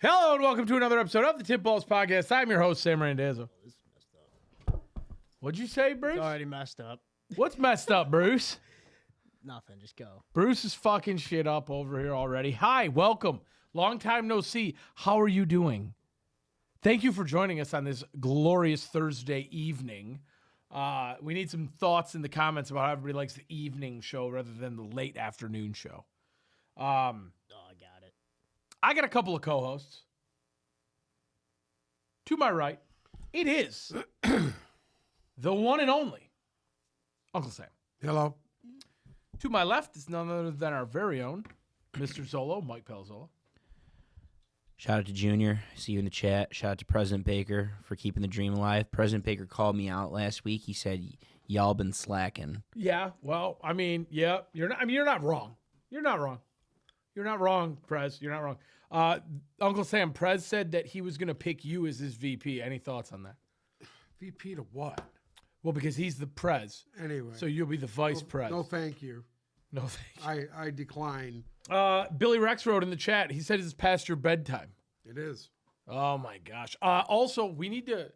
Hello and welcome to another episode of the Tip Balls Podcast. I'm your host, Sam Randazzo. This is messed up. What'd you say, Bruce? It's already messed up. What's messed up, Bruce? Nothing. Just go. Bruce is fucking shit up over here already. Hi, welcome. Long time no see. How are you doing? Thank you for joining us on this glorious Thursday evening. We need some thoughts in the comments about how everybody likes the evening show rather than the late afternoon show. Oh, I got it. I got a couple of co-hosts. To my right, it is the one and only Uncle Sam. Hello. To my left is none other than our very own Mr. Zolo, Mike Pelzolo. Shout out to Junior. See you in the chat. Shout out to President Baker for keeping the dream alive. President Baker called me out last week. He said, y'all been slacking. Yeah, well, I mean, yeah, you're not wrong. You're not wrong. You're not wrong, Prez. You're not wrong. Uncle Sam, Prez said that he was going to pick you as his VP. Any thoughts on that? VP to what? Well, because he's the Prez. Anyway. So you'll be the Vice Prez. No, thank you. No, thank you. I decline. Billy Rex wrote in the chat. He said it's past your bedtime. It is. Oh my gosh. Also, we need to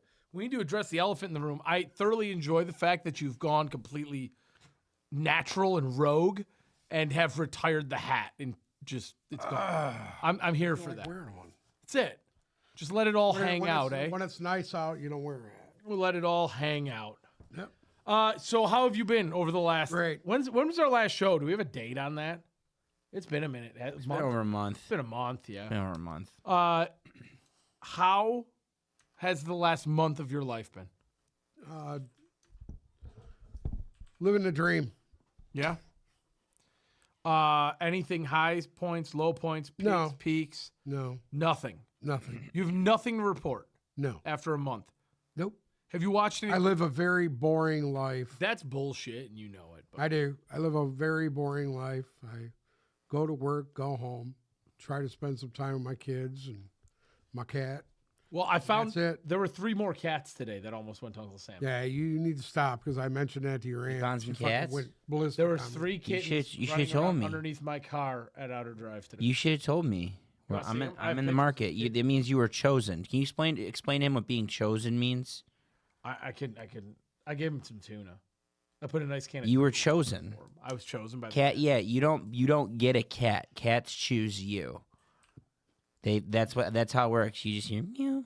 address the elephant in the room. I thoroughly enjoy the fact that you've gone completely natural and rogue and have retired the hat and just it's gone. I'm here for that. Wearing one. That's it. Just let it all hang out, eh? When it's nice out, you don't wear a hat. We'll let it all hang out. Yep. So how have you been over the last? Great. When was our last show? Do we have a date on that? It's been a minute. It's been over a month. It's been a month, yeah. Been over a month. How has the last month of your life been? Living the dream. Yeah. Anything highs, points, low points, peaks, No. peaks? No. Nothing. Nothing. You have nothing to report No. after a month. Nope. Have you watched any? I live a very boring life. That's bullshit, and you know it. But I do. I live a very boring life. I go to work, go home, try to spend some time with my kids and my cat. well, I found That's it. there were 3 more cats today that almost went to Uncle Sam. Yeah, you need to stop because I mentioned that to your aunt. found some She fucking cats? went ballistic There were on me. 3 kittens you running should told around me. underneath my car at Outer Drive today. You should have told me. Well, wanna see 'em? I have I'm in the pictures. market. It means you were chosen. Can you explain to him what being chosen means? I gave him some tuna. I put a nice can of You were tuna chosen. for him. I was chosen by the Cat, yeah, you don't get a cat. Cats choose you. That's how it works. You just hear meow,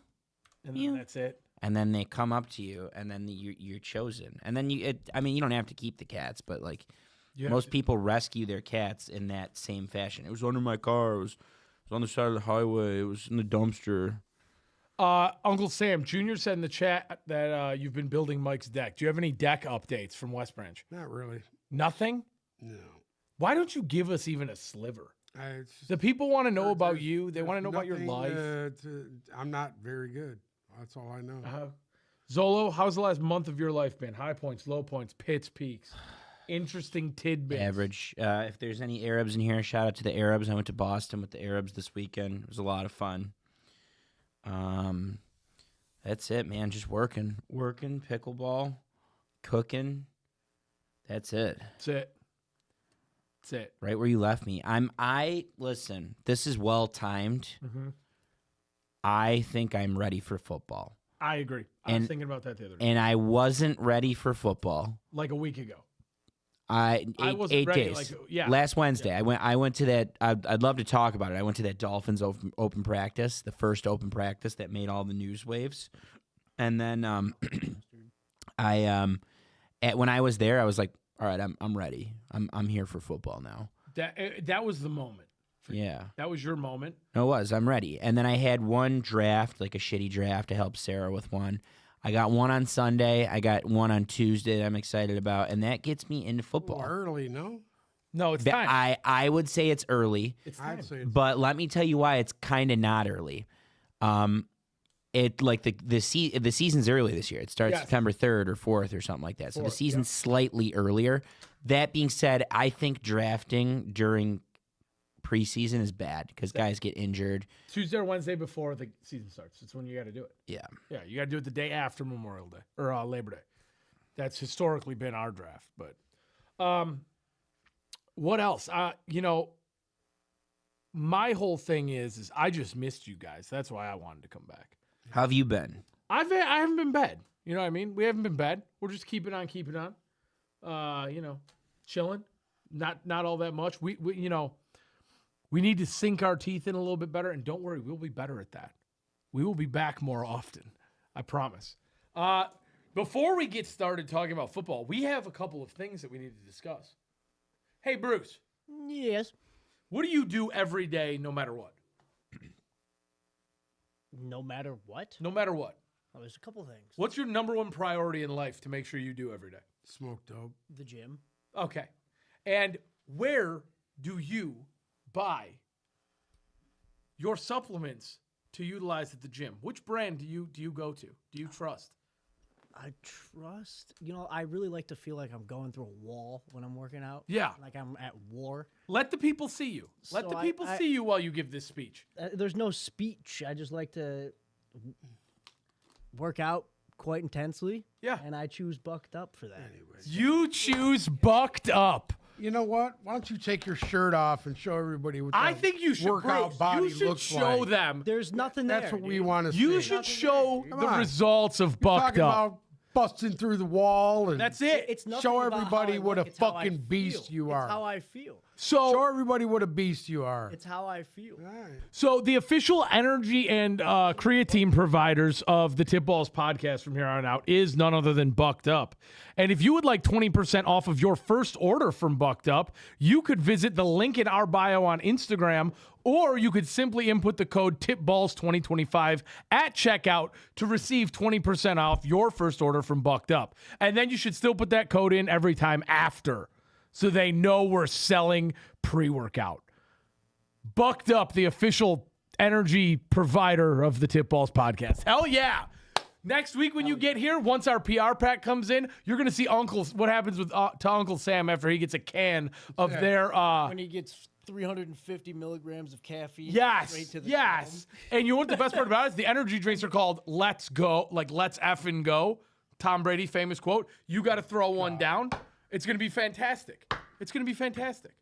and then Yeah. that's it. and then they come up to you, and then you're chosen. And then you don't have to keep the cats, but like You have most to- people rescue their cats in that same fashion. It was under my car. It was on the side of the highway. It was in the dumpster. Uncle Sam Jr. said in the chat that you've been building Mike's deck. Do you have any deck updates from West Branch? Not really. Nothing? No. Why don't you give us even a sliver? It's just- The people want to know about there's- you. They want to know about your nothing, life. I'm not very good. That's all I know. Zolo, how's the last month of your life been? High points, low points, pits, peaks. Interesting tidbits. Average. If there's any Arabs in here, shout out to the Arabs. I went to Boston with the Arabs this weekend. It was a lot of fun. That's it, man. Just working, pickleball, cooking. That's it. That's it. That's it. Right where you left me. Listen, this is well timed. Mm-hmm. I think I'm ready for football. I agree. I was And- thinking about that the other day. And I wasn't ready for football. Like a week ago. I wasn't eight ready, days. like, yeah. Last Wednesday, I went to that. I'd love to talk about it. I went to that Dolphins open practice, the first open practice that made all the news waves, and then when I was there, I was like, all right, I'm ready. I'm here for football now. That was the moment. Yeah, That was your moment. no, it was. I'm ready. And then I had one draft, like a shitty draft, to help Sarah with one. I got one on Sunday. I got one on Tuesday that I'm excited about, and that gets me into A football. little early, no? No, it's time. I would say it's early. It's time. I'd say it's But let me tell you why it's kind of not early. It like the season's early this year. It starts Yes. September 3rd or 4th or something like that. So the 4th, season's yep. slightly earlier. That being said, I think drafting during preseason is bad because guys get injured. Tuesday or Wednesday before the season starts. That's when you got to do it. Yeah. Yeah, you got to do it the day after Memorial Day or Labor Day. That's historically been our draft. But what else? my whole thing is I just missed you guys. That's why I wanted to come back. How have you been? I haven't been bad. You know what I mean? We haven't been bad. We're just keeping on. Chilling. Not all that much. We we need to sink our teeth in a little bit better. And don't worry, we'll be better at that. We will be back more often. I promise. Before we get started talking about football, we have a couple of things that we need to discuss. Hey, Bruce, Yes. what do you do every day, no matter what? No matter what. No matter what. Oh, there's a couple things. What's your number one priority in life to make sure you do every day? Smoke dope. The gym. Okay. And where do you buy your supplements to utilize at the gym? Which brand do you go to? Do you trust? I trust. I really like to feel like I'm going through a wall when I'm working out. Yeah. Like I'm at war. Let the people see you. Let So the I- people see you while you give this speech. There's no speech. I just like to work out quite intensely. Yeah. And I choose Bucked Up for that. Anyways. You choose Bucked Up. You know what? Why don't you take your shirt off and show everybody what I that think you should, workout Bruce, body you should looks show like? them. There's nothing there. That's what we dude. want to see. You should show Come the on. results of Bucked Talking Up. about busting through the wall and That's it. It's nothing show about everybody how I what look, a it's how I fucking beast feel. you It's are. how I feel. So show everybody what a beast you are. It's how I feel. All right. So the official energy and creatine providers of the Tip Balls podcast from here on out is none other than Bucked Up. And if you would like 20% off of your first order from Bucked Up, you could visit the link in our bio on Instagram, or you could simply input the code TIPBALLS2025 at checkout to receive 20% off your first order from Bucked Up. And then you should still put that code in every time after, so they know we're selling pre-workout. Bucked Up, the official energy provider of the Tip Balls podcast. Hell yeah. Next week when you get here, once our PR pack comes in, you're going to see what happens with to Uncle Sam after he gets a can of their When he gets 350 milligrams of caffeine. yes, straight to the yes. And you know what the best part about it is? The energy drinks are called Let's Go, like Let's Effing Go. Tom Brady, famous quote. You got to throw one down. It's going to be fantastic. It's going to be fantastic.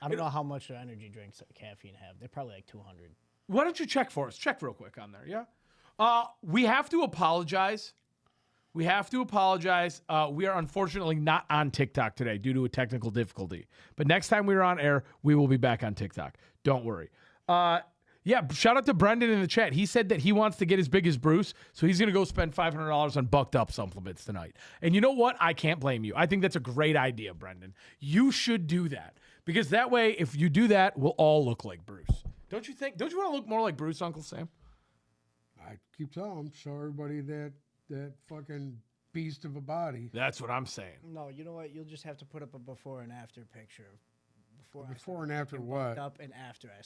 I don't know how much their energy drinks caffeine have. They're probably like 200. Why don't you check for us? Check real quick on there, yeah? We have to apologize. We are unfortunately not on TikTok today due to a technical difficulty. But next time we're on air, we will be back on TikTok. Don't worry. Yeah, shout out to Brendan in the chat. He said that he wants to get as big as Bruce, so he's going to go spend $500 on Bucked Up supplements tonight. And you know what? I can't blame you. I think that's a great idea, Brendan. You should do that. Because that way, if you do that, we'll all look like Bruce. Don't you think? Don't you want to look more like Bruce, Uncle Sam? I keep telling them, show everybody that fucking beast of a body. That's what I'm saying. No, you know what? You'll just have to put up a before and after picture. Before and after Bucked what? Up and after I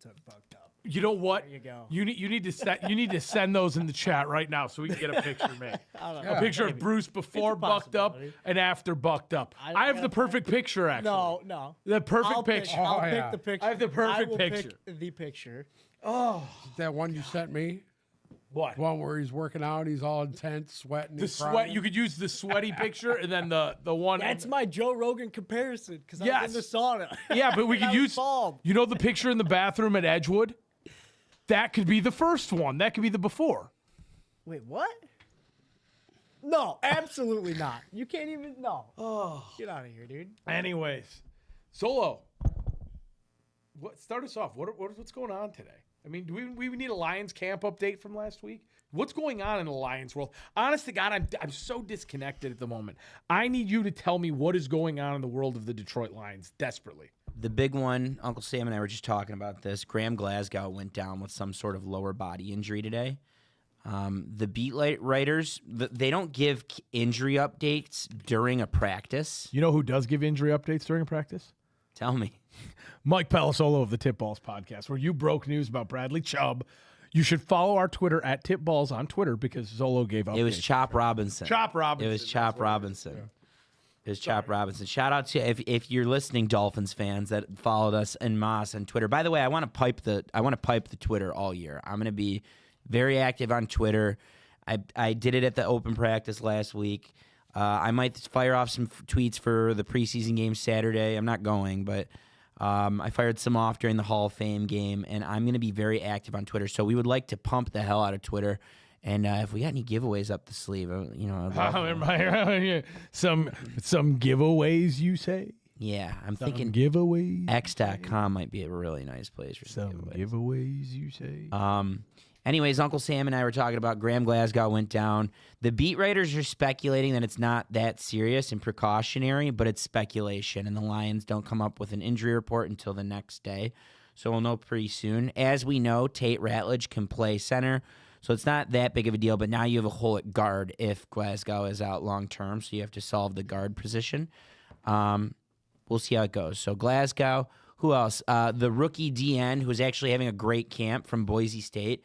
took Bucked Up. You know what? There you go. You need to send those in the chat right now so we can get a picture made. A picture of Bruce before It's a Bucked Up possibility. and after Bucked Up. I have the perfect picture, actually. No. The perfect I'll picture. I'll Oh, yeah. pick the picture. I have the perfect will picture. Pick the picture. That one you sent me? What? One where he's working out, he's all intense, sweating. The and sweat. crying. You could use the sweaty picture and then the one. That's my Joe Rogan comparison because I Yes. was in the sauna. Yeah, but we And I could was use. bald. You know the picture in the bathroom at Edgewood? That could be the first one. That could be the before. Wait, what? No, absolutely not. You can't even. No. Oh. Get out of here, dude. Anyways, Solo. Start us off. What's going on today? I mean, do we need a Lions camp update from last week? What's going on in the Lions world? Honest to God, I'm so disconnected at the moment. I need you to tell me what is going on in the world of the Detroit Lions desperately. The big one, Uncle Sam and I were just talking about this. Graham Glasgow went down with some sort of lower body injury today. The beat writers, they don't give injury updates during a practice. You know who does give injury updates during practice? Tell me. Mike Pelisolo of the Tip Balls podcast, where you broke news about Bradley Chubb. You should follow our Twitter at Tip Balls on Twitter because Zolo gave updates. It was Chop Robinson. Chop Robinson. It was Chop Robinson. It was Chop Robinson. Shout out to if you're listening, Dolphins fans that followed us en masse on Twitter. By the way, I want to pipe the Twitter all year. I'm going to be very active on Twitter. I did it at the open practice last week. I might fire off some tweets for the preseason game Saturday. I'm not going, but I fired some off during the Hall of Fame game, and I'm going to be very active on Twitter. So we would like to pump the hell out of Twitter. And if we got any giveaways up the sleeve, I'd love to. some giveaways, you say? Yeah, I'm Some thinking giveaways. X.com might be a really nice place for some Some giveaways. giveaways, you say? Anyways, Uncle Sam and I were talking about Graham Glasgow went down. The beat writers are speculating that it's not that serious and precautionary, but it's speculation, and the Lions don't come up with an injury report until the next day. So we'll know pretty soon. As we know, Tate Ratledge can play center, so it's not that big of a deal, but now you have a hole at guard if Glasgow is out long term, so you have to solve the guard position. We'll see how it goes. So Glasgow, who else? The rookie DN, who's actually having a great camp from Boise State,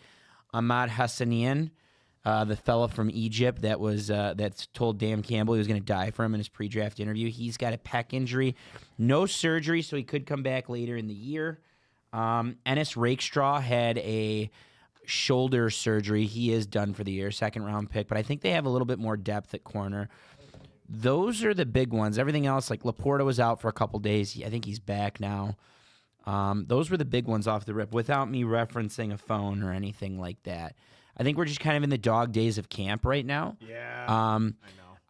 Ahmad Hassanian, the fella from Egypt that's told Dan Campbell he was going to die for him in his pre-draft interview. He's got a pec injury, no surgery, so he could come back later in the year. Ennis Rakestraw had a shoulder surgery. He is done for the year, second-round pick, but I think they have a little bit more depth at corner. Those are the big ones. Everything else, like Laporta was out for a couple days. I think he's back now. Those were the big ones off the rip without me referencing a phone or anything like that. I think we're just kind of in the dog days of camp right now. Yeah, I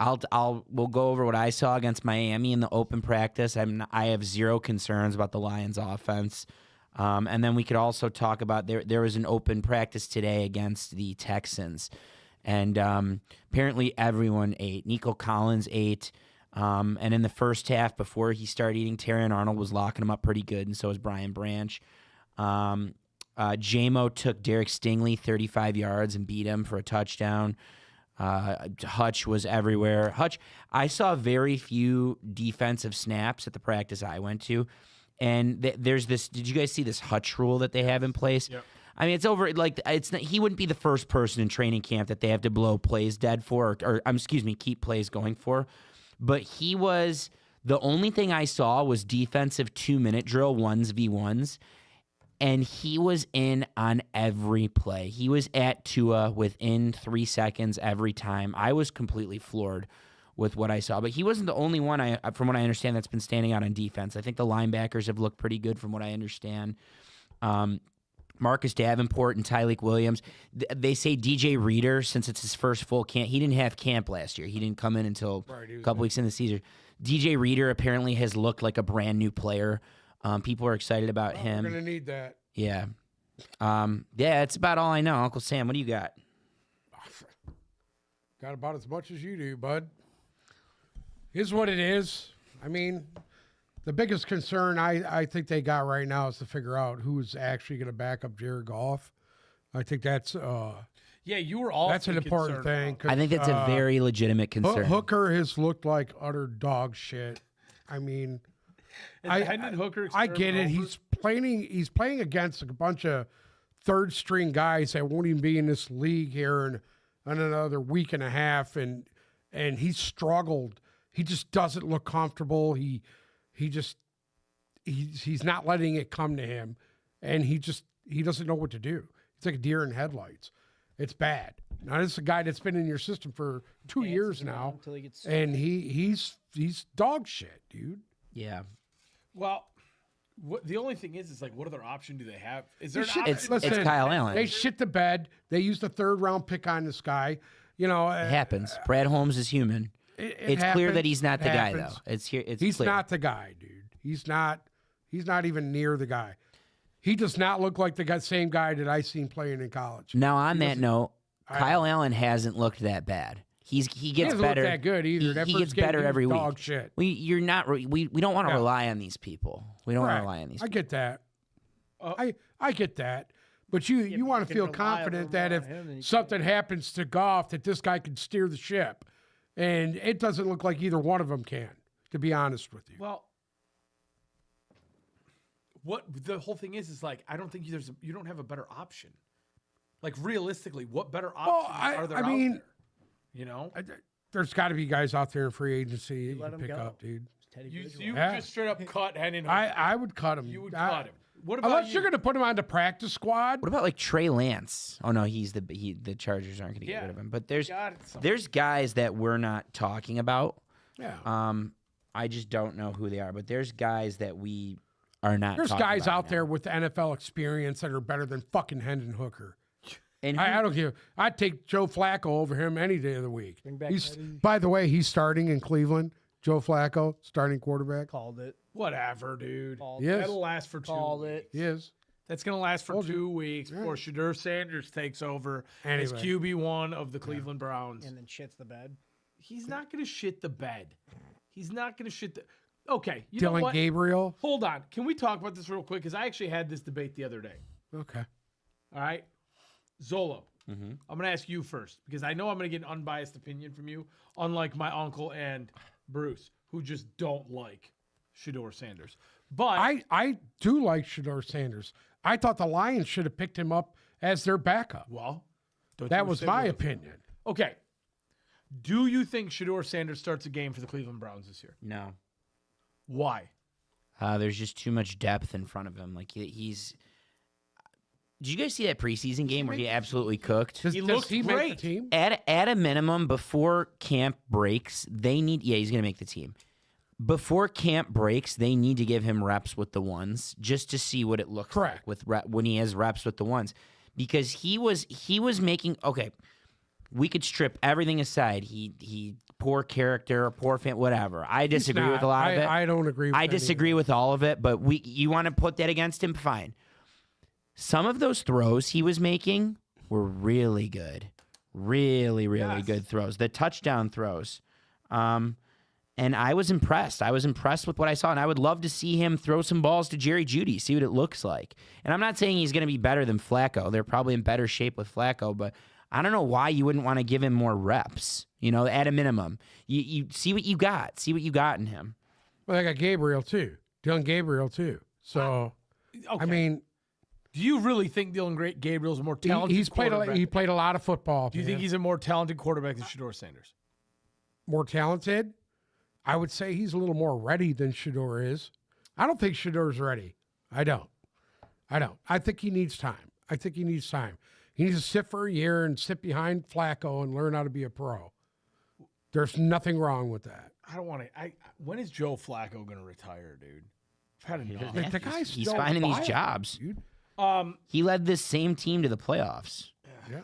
know. We'll go over what I saw against Miami in the open practice. I have zero concerns about the Lions offense. And then we could also talk about there was an open practice today against the Texans. And apparently everyone ate. Nico Collins ate. And in the first half, before he started eating, Terrion Arnold was locking him up pretty good, and so was Brian Branch. J-Mo took Derek Stingley 35 yards and beat him for a touchdown. Hutch was everywhere. I saw very few defensive snaps at the practice I went to. And there's this, did you guys see this Hutch rule that they have in place? Yep. I mean, it's over. Like, it's not, he wouldn't be the first person in training camp that they have to blow plays dead for, or keep plays going for. But he was, the only thing I saw was defensive 2-minute drill 1v1s, and he was in on every play. He was at Tua within 3 seconds every time. I was completely floored with what I saw. But he wasn't the only one, from what I understand, that's been standing out on defense. I think the linebackers have looked pretty good from what I understand. Marcus Davenport and Tyleik Williams. They say DJ Reader, since it's his first full camp, he didn't have camp last year. He didn't come in until a couple weeks in the season. DJ Reader apparently has looked like a brand new player. People are excited about him. We're going to need that. Yeah. Yeah, it's about all I know. Uncle Sam, what do you got? Got about as much as you do, bud. Is what it is. I mean, the biggest concern I think they got right now is to figure out who's actually going to back up Jared Goff. I think that's You were all. that's an important thing. 'cause, I think that's a very legitimate concern. Hooker has looked like utter dog shit. I mean, I get it. He's playing against a bunch of third string guys that won't even be in this league here in another week and a half, and he's struggled. He just doesn't look comfortable. He's not letting it come to him, and he doesn't know what to do. It's like a deer in headlights. It's bad. Now this is a guy that's been in your system for 2 years now, until he gets and he's dog shit, dude. Yeah. Well, the only thing is like, what other option do they have? Is there an Shit, option? It's listen, Kyle Allen. They shit the bed. They used a 3rd-round pick on this guy. You know, It happens. Brad Holmes is human. It's clear that he's not the guy, though. It's He's clear. not the guy, dude. He's not even near the guy. He does not look like the same guy that I seen playing in college. Now, on that note, Kyle Allen hasn't looked that bad. He gets doesn't better. look that good either. That He first gets game, better he was every week. dog shit. We don't want to rely on these people. We don't want Right. to rely on these I people. get that. I get that. But you want to can feel rely confident that on if him, then you something happens to Goff, that this guy can steer the ship. And it doesn't look like either one of them can, to be honest with you. Well, what the whole thing is like, I don't think you don't have a better option. Like realistically, what better options are there I out mean, there? You know, there's got to be guys out there in free agency that let you him can pick go. up, dude. Teddy you Bridgewater. would Yeah. just straight up cut Henning. I would cut him. You would cut him. What about Unless you? you're going to put him on the practice squad. What about like Trey Lance? Oh no, the Chargers aren't going to get rid of him. But there's guys that we're not talking about. Yeah. I just don't know who they are. But there's guys that are not. There's talked guys about out now. there with NFL experience that are better than fucking Hendon Hooker. And I don't care. I'd take Joe Flacco over him any day of the week. Bring back Eddie. By the way, he's starting in Cleveland. Joe Flacco, starting quarterback. Called it. Whatever, dude. Called Yes. That'll last for 2 Called weeks. it. He is. That's going to last for Told you. 2 weeks before Shadur Sanders takes over as Anyway. QB1 of the Cleveland Browns. And then shits the bed. He's not going to shit the bed. He's not going to shit the. Okay, you know Dylan what? Gabriel. Hold on. Can we talk about this real quick? Because I actually had this debate the other day. Okay. All right, Zolo. Mm-hmm. I'm going to ask you first because I know I'm going to get an unbiased opinion from you, unlike my uncle and Bruce, who just don't like Shedeur Sanders. But I do like Shedeur Sanders. I thought the Lions should have picked him up as their backup. well, don't That you was say my what- opinion. Okay. Do you think Shedeur Sanders starts a game for the Cleveland Browns this year? no. Why? There's just too much depth in front of him. Like he's. Did you guys see that preseason game where he absolutely cooked? Does He does looked he make great. the team? At a minimum, before camp breaks, they need. Yeah, he's gonna make the team. Before camp breaks, they need to give him reps with the ones just to see what it looks Correct. like with when he has reps with the ones, because he was making okay. We could strip everything aside. He poor character, poor fan, whatever. I disagree with a lot of it. I don't agree with I any of disagree it. with all of it, but you want to put that against him, fine. Some of those throws he was making were really good. Really, really Yes. good throws. The touchdown throws. And I was impressed. I was impressed with what I saw, and I would love to see him throw some balls to Jerry Jeudy, see what it looks like. And I'm not saying he's going to be better than Flacco. They're probably in better shape with Flacco, but I don't know why you wouldn't want to give him more reps, at a minimum. You see what you got. See what you got in him. Well, they got Gabriel too. Dylan Gabriel too. So Okay. I mean, do you really think Dylan Gabriel's a more talented he's played quarterback? he played a lot of football. Do you think man. he's a more talented quarterback than Shedeur Sanders? more talented? I would say he's a little more ready than Shedeur is. I don't think Shedeur's ready. I don't. I think he needs time. He needs to sit for a year and sit behind Flacco and learn how to be a pro. There's nothing wrong with that. I don't want to. When is Joe Flacco going to retire, dude? I've had enough. The guy's He's still finding these viable, jobs. dude. He led this same team to the playoffs. Yeah.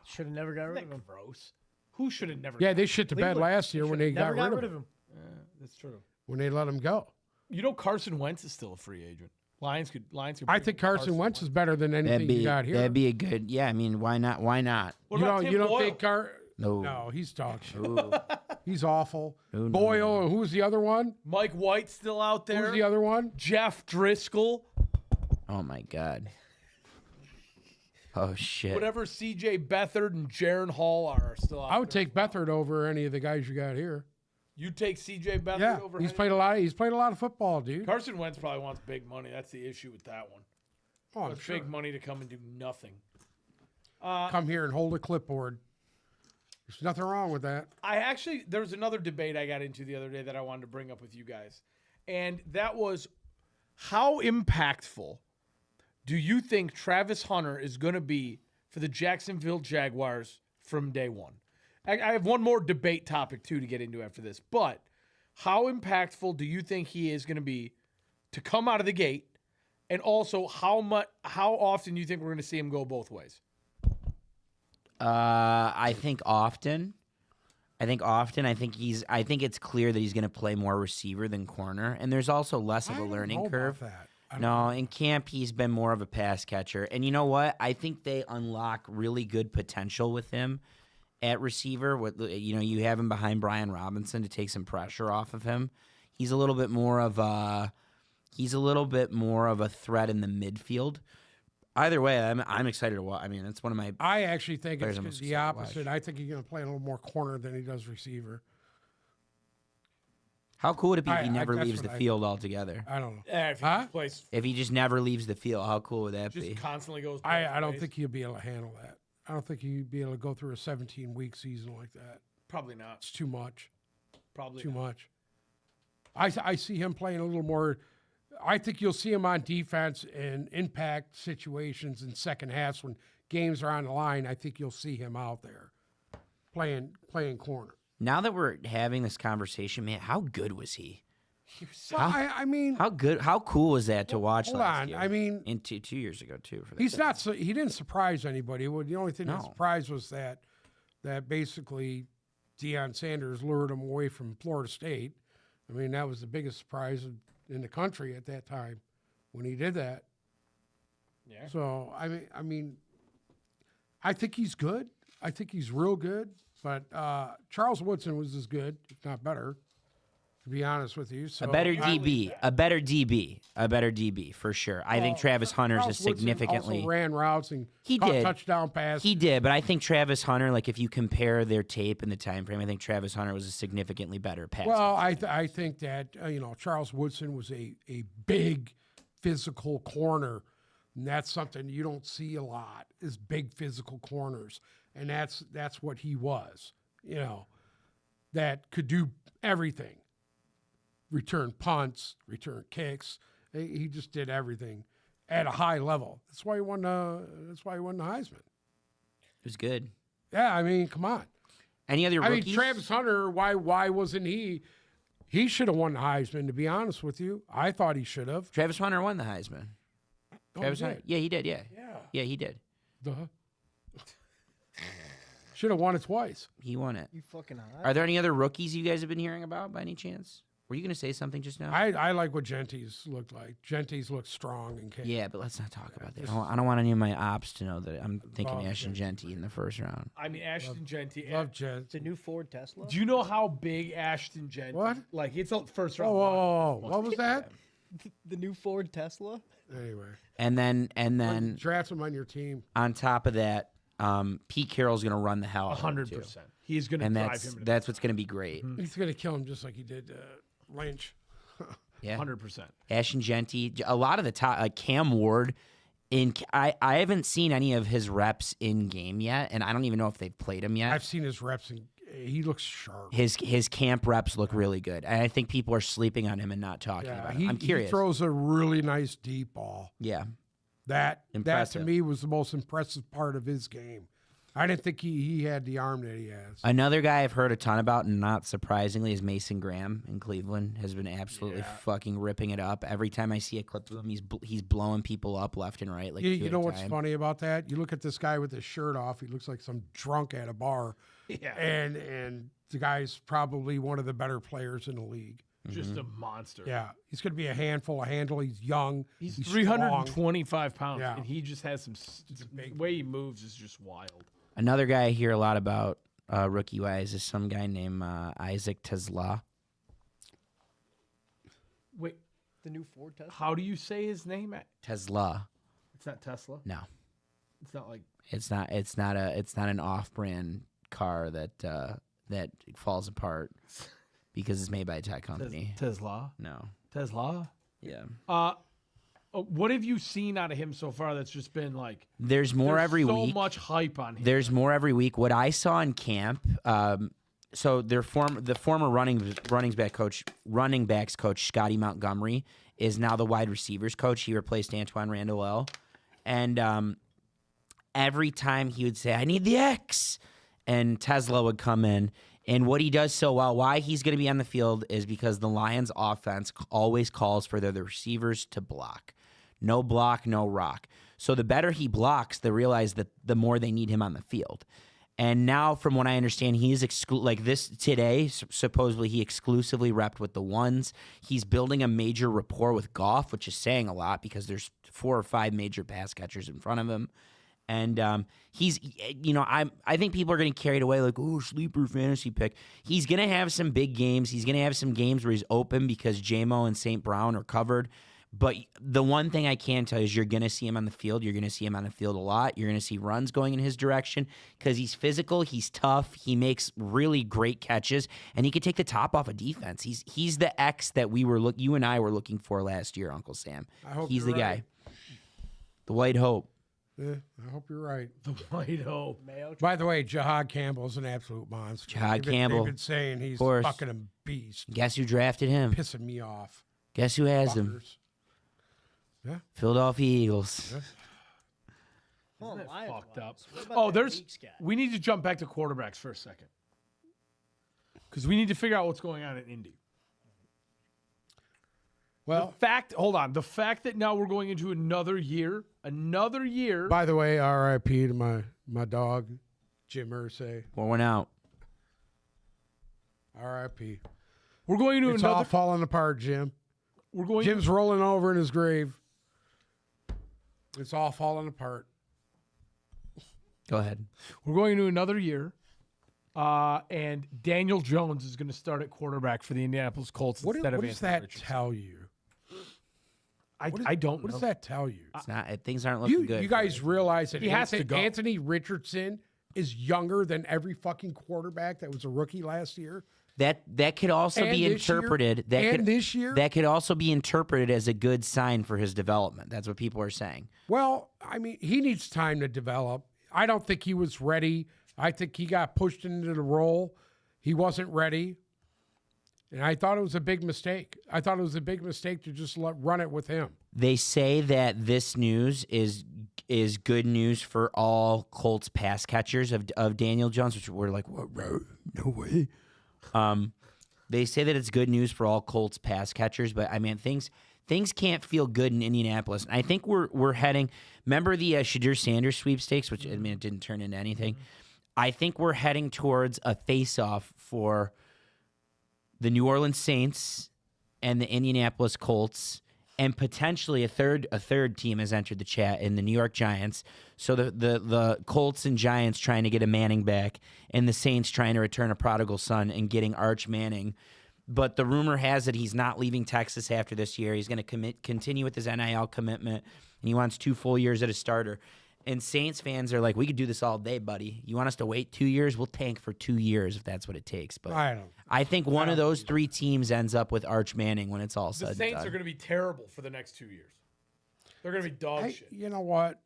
Should have never got rid of him. Gross. Who should have never? Yeah, they shit the bed Cleveland. last year when they Never got rid of him. him. That's true. When they let him go. You know, Carson Wentz is still a free agent. Lions could. I think Carson Wentz is better than anything you got here. That'd be a good. Yeah, I mean, why not? Why not? What you about don't Tim you don't Boyle? think No. No, he's dog shit. Ooh. He's awful. no, Boyle, and who's the other one? Mike White's still out there. Who's the other one? Jeff Driscoll. Oh my God. Oh shit. Whatever C.J. Beathard and Jaron Hall are still out I would there. take Beathard over any of the guys you got here. You take C.J. Beathard Yeah, over. he's Henry? played a lot of football, dude. Carson Wentz probably wants big money. That's the issue with that one. Oh, I'm Wants sure. big money to come and do nothing. Come here and hold a clipboard. There's nothing wrong with that. There was another debate I got into the other day that I wanted to bring up with you guys. And that was, how impactful do you think Travis Hunter is going to be for the Jacksonville Jaguars from day one? I have one more debate topic, too, to get into after this. But how impactful do you think he is going to be to come out of the gate? And also, how often do you think we're going to see him go both ways? I think often. I think it's clear that he's going to play more receiver than corner, and there's also less of I a don't learning know about curve. that. I don't No, in camp he's been more of a pass catcher, and you know what? I think they unlock really good potential with him at receiver. You have him behind Brian Robinson to take some pressure off of him. He's a little bit more of a threat in the midfield. Either way, I'm excited to watch. I mean, it's one of my. I actually think Players it's I'm most the excited to opposite. I think he's going to play a little more corner than he does receiver. How cool would it be if he never that's leaves the what I- field altogether? I don't know. If he Huh? just plays, If he just never leaves the field, how cool would that just be? constantly goes. both I don't ways. think he'll be able to handle that. I don't think he'd be able to go through a 17-week season like that. Probably not. It's too much. Probably Too not. much. I see him playing a little more. I think you'll see him on defense in impact situations in second halves when games are on the line. I think you'll see him out there playing corner. Now that we're having this conversation, man, how good was he? Well, I mean, How cool was that to watch hold last on. year? I mean, in 2 years ago too. For that he's thing. not. He didn't surprise anybody. Well, the only thing that No. surprised was that basically Deion Sanders lured him away from Florida State. I mean, that was the biggest surprise in the country at that time when he did that. Yeah. So I mean, I think he's good. I think he's real good. But Charles Woodson was as good, if not better, to be honest with you. So A better DB for sure. I think Travis Hunter's Charles is Woodson significantly. also ran routes and He caught did. touchdown passes. He did, but I think Travis Hunter, like if you compare their tape and the time frame, I think Travis Hunter was a significantly better pass. Well, I think that Charles Woodson was a big physical corner, and that's something you don't see a lot is big physical corners, and that's what he was. That could do everything. Return punts, return kicks. He just did everything at a high level. That's why he won. That's why he won the Heisman. It was good. Yeah, I mean, come on. Any other I rookies? mean, Travis Hunter. Why wasn't he? He should have won the Heisman. To be honest with you, I thought he should have. Travis Hunter won the Heisman. Travis Hunter. Yeah, he did. Yeah. Yeah, he did. Duh. Should have won it twice. He won it. You fucking hot. Are there any other rookies you guys have been hearing about by any chance? Were you going to say something just now? I like what Genties looked like. Genties looked strong and capable. Yeah, but let's not talk about that. I don't want any of my ops to know that I'm thinking Love Ashton Genty in the first round. I mean, Ashton Genty. Love Gent. The new Ford Tesla. Do you know how big Ashton Genty? What? Like it's a first Whoa, round. whoa, block. whoa, whoa. What was that? The new Ford Tesla. Anyway, And then draft him on your team. on top of that, Pete Carroll's going to run the hell out of him, too. 100%. He's going to And drive that's him. that's what's going to be great. He's gonna kill him just like he did Lynch. Yeah. 100%. Ashton Genty, a lot of the top, like Cam Ward. I haven't seen any of his reps in game yet, and I don't even know if they've played him yet. I've seen his reps and he looks sharp. His camp reps look really good, and I think people are sleeping on him and not talking Yeah, about him. I'm curious. He throws a really nice deep ball. Yeah, That to Impressive. me was the most impressive part of his game. I didn't think he had the arm that he has. another guy I've heard a ton about, and not surprisingly, is Mason Graham in Cleveland. Has been absolutely fucking ripping it up. Every time I see a clip of him, he's blowing people up left and right. Like You two at know a what's time. funny about that? You look at this guy with his shirt off. He looks like some drunk at a bar, Yeah. and the guy's probably one of the better players in the league. Just a monster. Yeah, he's going to be a handful to handle. He's young. He's strong. 325 pounds, Yeah. and he just has some. The way he moves is just wild. Another guy I hear a lot about rookie wise is some guy named Isaac Tesla. Wait, The new Ford Tesla. how do you say his name? Tesla. It's not Tesla. No, It's not like it's not. It's not an off-brand car that falls apart because it's made by a tech company. Tesla. No. Tesla. Yeah. What have you seen out of him so far? That's just been like There's more there's every so week. much hype on him. There's more every week. What I saw in camp, so the former running backs coach Scotty Montgomery is now the wide receivers coach. He replaced Antoine Randall, and every time he would say, "I need the X," and Tesla would come in. And what he does so well, why he's going to be on the field, is because the Lions' offense always calls for the receivers to block. No block, no rock. So the better he blocks, they realize that the more they need him on the field. And now, from what I understand, he is like this today. Supposedly, he exclusively repped with the ones. He's building a major rapport with Goff, which is saying a lot because there's 4 or 5 major pass catchers in front of him. And he's, I think people are going to carry it away like, oh, sleeper fantasy pick. He's going to have some big games. He's going to have some games where he's open because J-Mo and St. Brown are covered. But the one thing I can tell you is you're going to see him on the field. You're going to see him on the field a lot. You're going to see runs going in his direction because he's physical. He's tough. He makes really great catches, and he could take the top off of defense. He's the X that you and I were looking for last year, Uncle Sam. I hope He's the you're guy. right. The white hope. Yeah, I hope you're right. the White Hope. Mayo. By the way, Jahad Campbell's an absolute monster. Jahad Campbell. They've been saying he's course. fucking a beast. Guess who drafted him? Pissing me off. Guess who has him? Fuckers. Philadelphia Eagles. Oh, Isn't that Lions fucked up? ones. What about Oh, that there's. Weeks guy? We need to jump back to quarterbacks for a second because we need to figure out what's going on in Indy. Well, the fact that now we're going into another year. by the way, R.I.P. to my dog, Jim Irsay. Well, we're out. R.I.P. We're going into It's another. all falling apart, Jim. We're going. Jim's rolling over in his grave. It's all falling apart. Go ahead. We're going into another year. And Daniel Jones is going to start at quarterback for the Indianapolis Colts instead of what does Anthony that Richardson. tell you? I don't What know. does that tell you? It's not. Things aren't looking good. You guys realize that He has to go. Anthony Richardson is younger than every fucking quarterback that was a rookie last year? That could also And be this year? interpreted. This year? That could also be interpreted as a good sign for his development. That's what people are saying. Well, I mean, he needs time to develop. I don't think he was ready. I think he got pushed into the role. He wasn't ready. And I thought it was a big mistake. I thought it was a big mistake to just run it with him. They say that this news is good news for all Colts pass catchers of Daniel Jones, which we're like, what? No way. They say that it's good news for all Colts pass catchers, but I mean things can't feel good in Indianapolis. And I think we're heading. Remember the Shadur Sanders sweepstakes, which I mean it didn't turn into anything. I think we're heading towards a face-off for the New Orleans Saints and the Indianapolis Colts, and potentially a third team has entered the chat in the New York Giants. So the Colts and Giants trying to get a Manning back, and the Saints trying to return a prodigal son and getting Arch Manning. But the rumor has it he's not leaving Texas after this year. He's going to continue with his NIL commitment, and he wants 2 full years at a starter. And Saints fans are like, we could do this all day, buddy. You want us to wait 2 years? We'll tank for 2 years if that's what it takes. But I think one of those 3 teams ends up with Arch Manning when it's all said The and Saints done. are going to be terrible for the next 2 years. They're going to be dog shit. You know what?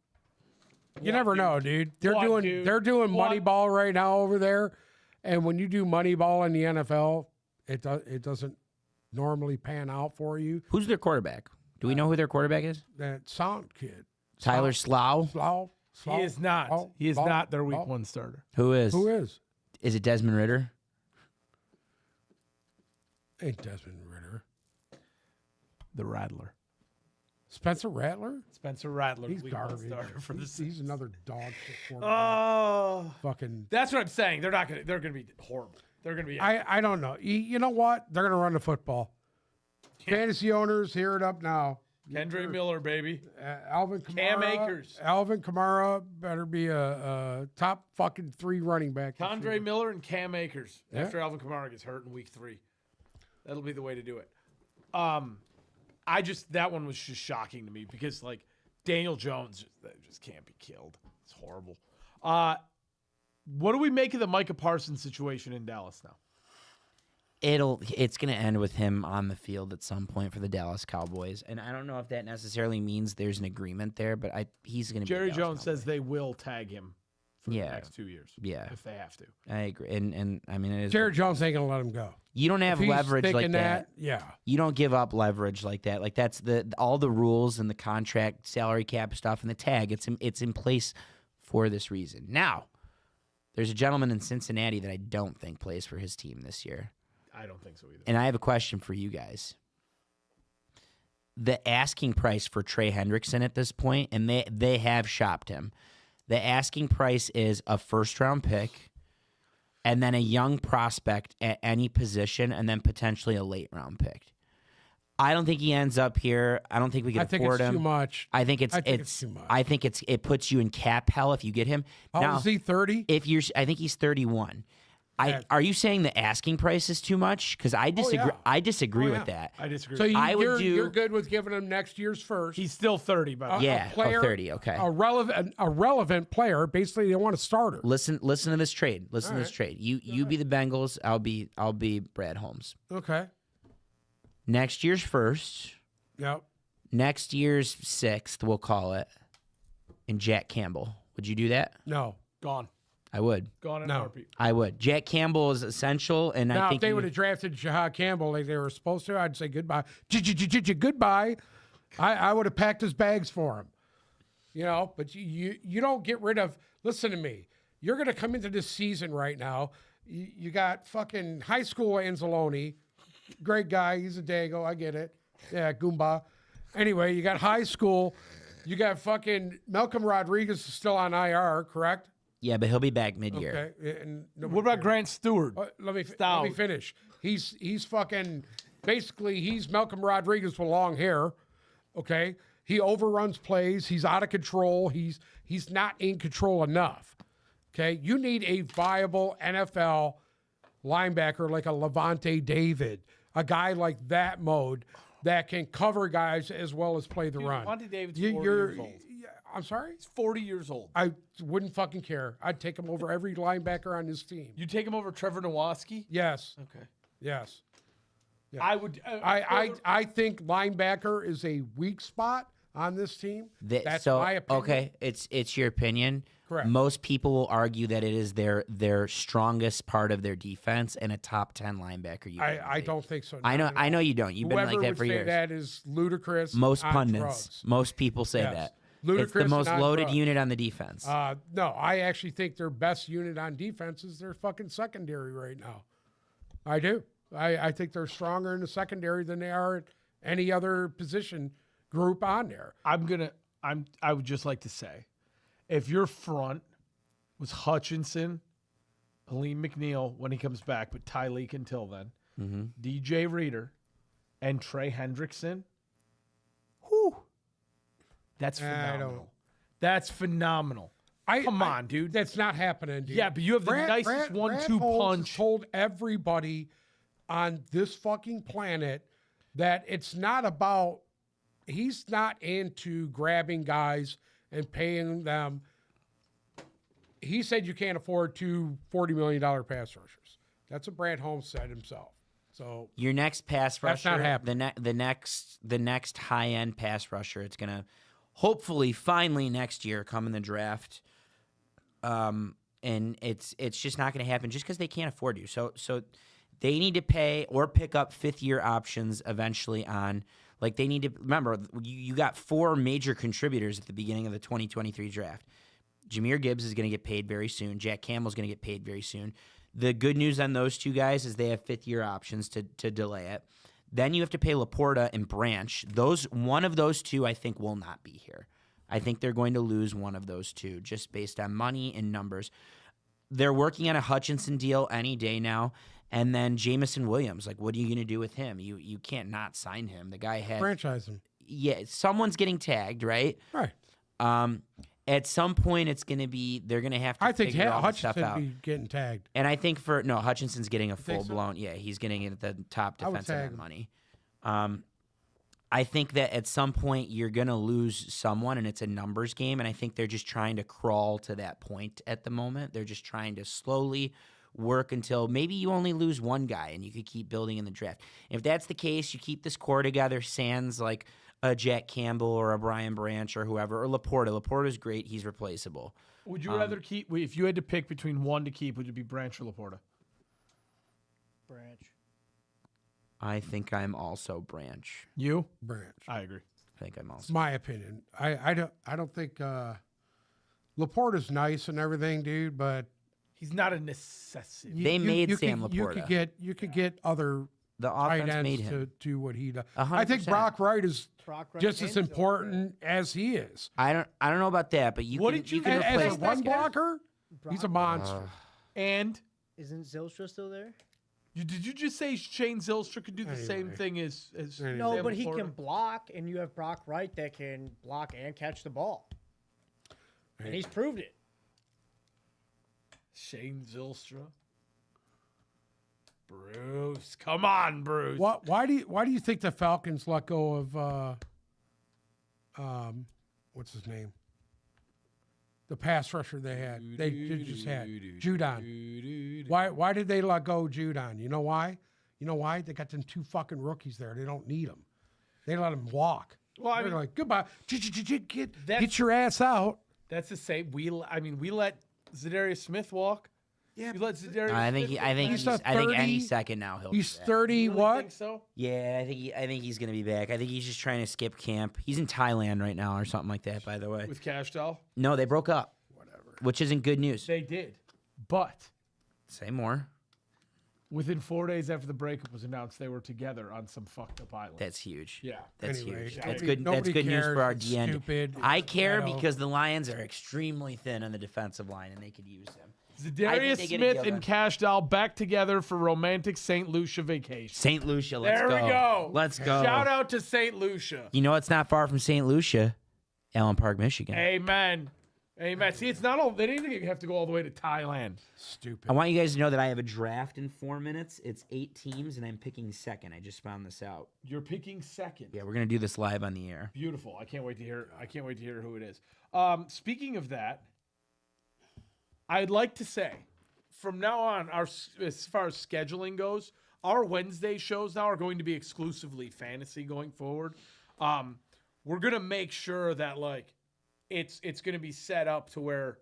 You What, never dude? know, dude. They're What, doing dude? What? Moneyball right now over there, and when you do Moneyball in the NFL, it doesn't normally pan out for you. Who's their quarterback? Do we know who their quarterback is? That Sound kid, Tyler Slough? Slough. He is not. He is not their week 1 starter. Who is? Who is? Is it Desmond Ritter? Ain't Desmond Ritter. The Rattler. Spencer Rattler? Spencer Rattler. He's week 1 garbage. starter for the He's Saints. another dog shit quarterback. Oh, Fucking. that's what I'm saying. They're going to be horrible. They're going to be. I don't know. You know what? They're gonna run the football. Fantasy owners, hear it up now. Kendre Miller, baby. Alvin Kamara. Cam Akers. Alvin Kamara better be a top fucking 3 running back. this Kendre year. Miller and Cam Akers Yeah. after Alvin Kamara gets hurt in week 3. That'll be the way to do it. That one was just shocking to me because like Daniel Jones just can't be killed. It's horrible. What do we make of the Micah Parsons situation in Dallas now? It's going to end with him on the field at some point for the Dallas Cowboys, and I don't know if that necessarily means there's an agreement there, but he's going to. Jerry be a Dallas Jones says they will tag him for the next 2 years. Yeah. if they have to. I agree, and I mean, it is. Jared Jones ain't gonna let him go. You don't have If he's leverage like thinking that. Yeah. You don't give up leverage like that. Like that's all the rules and the contract, salary cap stuff, and the tag. It's in place for this reason. Now, there's a gentleman in Cincinnati that I don't think plays for his team this year. I don't think so either. And I have a question for you guys. The asking price for Trey Hendrickson at this point, and they have shopped him. The asking price is a first-round pick, and then a young prospect at any position, and then potentially a late-round pick. I don't think he ends up here. I don't think we can I think afford it's him. too much. I think it's too much. I think it puts you in cap hell if you get him. How now, old is he? 30? I think he's 31. Yeah. Are you saying the asking price is too much? Because I disagree. yeah. I disagree Oh, with yeah. that. I disagree. So you're good with giving him next year's first. He's still 30, but Yeah, 30. Okay. A relevant player. Basically, they want a starter. Listen to this trade. Listen to this right. trade. You be the Bengals. I'll be Brad Holmes. Okay. Next year's first. Yep. Next year's sixth. We'll call it. And Jack Campbell. Would you do that? No. gone. I would. Gone in No. a heartbeat. I would. Jack Campbell is essential, and I Now, think if they would have drafted Shahad Campbell like they were supposed to, I'd say goodbye. Goodbye. I would have packed his bags for him. You know, but you don't get rid of. Listen to me. You're going to come into this season right now. You got fucking high school Anzalone. Great guy. He's a Dago. I get it. Yeah, Goomba. Anyway, you got high school. You got fucking Malcolm Rodriguez is still on IR, correct? Yeah, but he'll be back mid-year. Okay. And What about Grant Stewart? let me finish. He's fucking basically he's Malcolm Rodriguez with long hair. Okay. He overruns plays. He's out of control. He's not in control enough. Okay. You need a viable NFL linebacker like a Levante David, a guy like that mode that can cover guys as well as play the run. Levante David's 40 years old. I'm sorry? He's 40 years old. I wouldn't fucking care. I'd take him over every linebacker on this team. You take him over Trevor Nowatzki? Yes. Okay. Yes. I would. I think linebacker is a weak spot on this team. That's my opinion. Okay, it's your opinion. Correct. Most people will argue that it is their strongest part of their defense and a top 10 linebacker. I don't think so. I know you don't. You've been Whoever like that would for say years. that is ludicrous. Most on pundits, drugs. most people say Yes. that. Ludicrous It's the most and on loaded drugs. unit on the defense. No, I actually think their best unit on defense is their fucking secondary right now. I do. I think they're stronger in the secondary than they are at any other position group on there. I would just like to say, if your front was Hutchinson, Aleem McNeil when he comes back, but Tyleek until then, DJ Reader, and Trey Hendrickson, whew, that's phenomenal. That's phenomenal. Come on, dude. That's not happening, dude. Yeah, but you have the nicest 1-2 punch. Told everybody on this fucking planet that it's not about. He's not into grabbing guys and paying them. He said you can't afford two $40 million pass rushers. That's what Brad Holmes said himself. So Your next pass That's rusher, not happening. the next high end pass rusher, it's gonna hopefully finally next year come in the draft. And it's just not gonna happen just because they can't afford you. So they need to pay or pick up 5th-year options eventually on. Like they need to remember, you got 4 major contributors at the beginning of the 2023 draft. Jahmyr Gibbs is going to get paid very soon. Jack Campbell's going to get paid very soon. The good news on those 2 guys is they have 5th-year options to delay it. Then you have to pay Laporta and Branch. One of those 2, I think, will not be here. I think they're going to lose one of those 2 just based on money and numbers. They're working on a Hutchinson deal any day now. And then Jamison Williams, like, what are you going to do with him? You can't not sign him. The guy had franchise him. Yeah, someone's getting tagged, right? Right. At some point, it's going to be they're going to have to. I think figure all this stuff Hutchinson out. be getting tagged. And I think Hutchinson's getting a think full so? blown. Yeah, he's getting it at the top I would defensive tag end him. money. I think that at some point you're going to lose someone, and it's a numbers game. And I think they're just trying to crawl to that point at the moment. They're just trying to slowly work until maybe you only lose one guy and you could keep building in the draft. If that's the case, you keep this core together, sans like a Jack Campbell or a Brian Branch or whoever, or Laporta. Laporta's great. He's replaceable. Would you rather keep, if you had to pick between one to keep, would it be Branch or Laporta? Branch. I think I'm also Branch. You? Branch. I agree. I think I'm also. It's my opinion. I don't think Laporta's nice and everything, dude, but He's not a necessity. They made you Sam could, Laporta. You could get other The tight offense ends made him. to do what he does. 100%. I think Brock Wright is Brock Wright just as and important as he is. I don't know about that, but you What can, did you can say? As replace a that run guy? blocker, he's a monster. And Isn't Zylstra still there? did you just say Shane Zylstra could do the same Anyway. thing as Anyway. No, Sam but he Laporta? can block, and you have Brock Wright that can block and catch the ball. And he's proved it. Shane Zylstra. Bruce, come on, Bruce. Why do you think the Falcons let go of what's his name? The pass rusher they had. They just had Judon. Why did they let go of Judon? You know why? You know why? They got them 2 fucking rookies there. They don't need them. They let them walk. Well, I They're mean- like, goodbye. Get That's- your ass out. That's the same. We let Zadarius Smith walk. Yeah, We let Zadarius. I think Smith He's any a 30 second now he'll. be He's back. 30. You really What? think so? Yeah, I think he's gonna be back. I think he's just trying to skip camp. He's in Thailand right now or something like that. By the way, With Cashtel? no, they broke up. Whatever. Which isn't good news. They did. But Say more. Within 4 days after the breakup was announced, they were together on some fucked up island. That's huge. Yeah. That's Anyway, huge. nobody- That's good. That's nobody good news cares. for our It's DN. stupid. I care Ghetto. because the Lions are extremely thin on the defensive line, and they could use them. Zadarius they get a Smith deal and done. Cash Doll back together for romantic St. Lucia vacation. St. Lucia, let's There go. we go. Let's go. Shout out to St. Lucia. You know it's not far from St. Lucia, Allen Park, Michigan. Amen. Amen. See, it's not all. They didn't even have to go all the way to Thailand. Stupid. I want you guys to know that I have a draft in 4 minutes. It's 8 teams, and I'm picking second. I just found this out. You're picking second. Yeah, we're gonna do this live on the air. Beautiful. I can't wait to hear. I can't wait to hear who it is. Speaking of that, I'd like to say, from now on, as far as scheduling goes, our Wednesday shows now are going to be exclusively fantasy going forward. We're gonna make sure that it's gonna be set up to where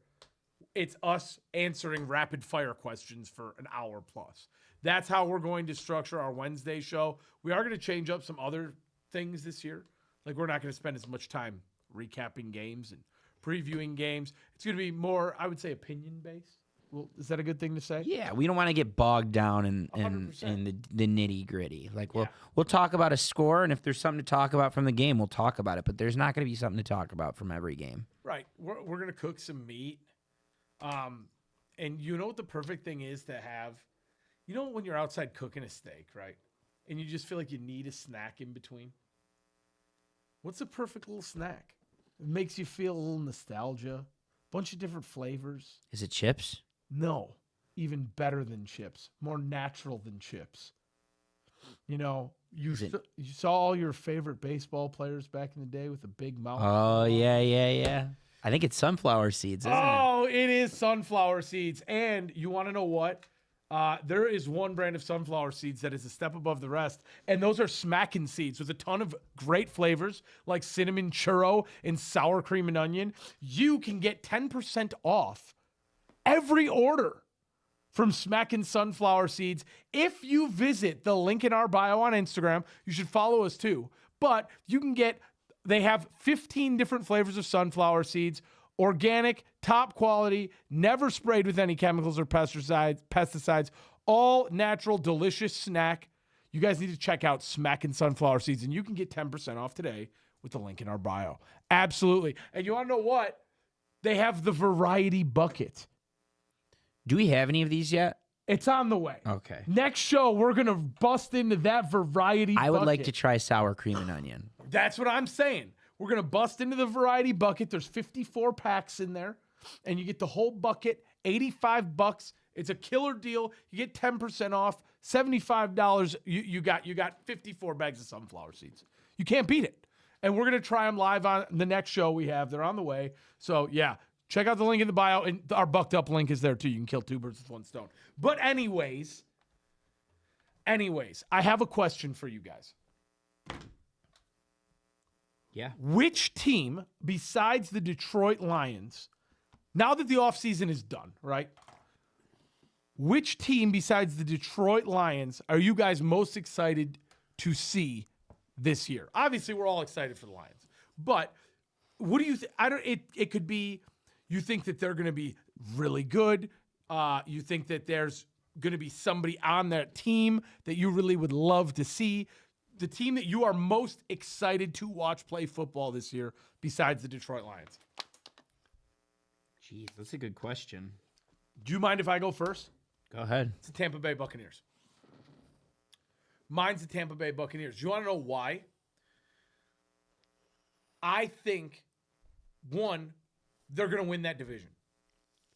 it's us answering rapid fire questions for an hour plus. That's how we're going to structure our Wednesday show. We are going to change up some other things this year. Like, we're not going to spend as much time recapping games and previewing games. It's going to be more, I would say, opinion based. Well, is that a good thing to say? Yeah, we don't want to get bogged down in 100%. the nitty gritty. Like Yeah. we'll talk about a score, and if there's something to talk about from the game, we'll talk about it. But there's not going to be something to talk about from every game. Right. We're going to cook some meat. And you know what the perfect thing is to have? You know when you're outside cooking a steak, right? And you just feel like you need a snack in between? What's a perfect little snack? It makes you feel a little nostalgia. Bunch of different flavors. Is it chips? No, even better than chips. More natural than chips. You know, you saw all your favorite baseball players back in the day with a big mouth. Oh yeah. I think it's sunflower seeds, isn't it? Oh, it is sunflower seeds. And you want to know what? There is one brand of sunflower seeds that is a step above the rest, and those are smacking seeds with a ton of great flavors like cinnamon churro and sour cream and onion. You can get 10% off every order from Smackin' Sunflower Seeds. If you visit the link in our bio on Instagram, you should follow us too. But you can they have 15 different flavors of sunflower seeds, organic, top quality, never sprayed with any chemicals or pesticides, all natural, delicious snack. You guys need to check out Smackin' Sunflower Seeds, and you can get 10% off today with the link in our bio. Absolutely. And you want to know what? They have the variety bucket. Do we have any of these yet? It's on the way. Okay. Next show, we're going to bust into that variety bucket. I would like to try sour cream and onion. That's what I'm saying. We're going to bust into the variety bucket. There's 54 packs in there, and you get the whole bucket, $85. It's a killer deal. You get 10% off, $75. You got 54 bags of sunflower seeds. You can't beat it. And we're going to try them live on the next show we have. They're on the way. So, yeah, check out the link in the bio, and our Bucked Up link is there, too. You can kill two birds with one stone. But anyways, I have a question for you guys. Yeah. Which team, besides the Detroit Lions, now that the offseason is done, right? Which team, besides the Detroit Lions, are you guys most excited to see this year? Obviously, we're all excited for the Lions. But what do you think? It could be you think that they're going to be really good. You think that there's going to be somebody on that team that you really would love to see. The team that you are most excited to watch play football this year besides the Detroit Lions. Jeez, that's a good question. Do you mind if I go first? Go ahead. It's the Tampa Bay Buccaneers. Mine's the Tampa Bay Buccaneers. Do you want to know why? I think, one, they're going to win that division.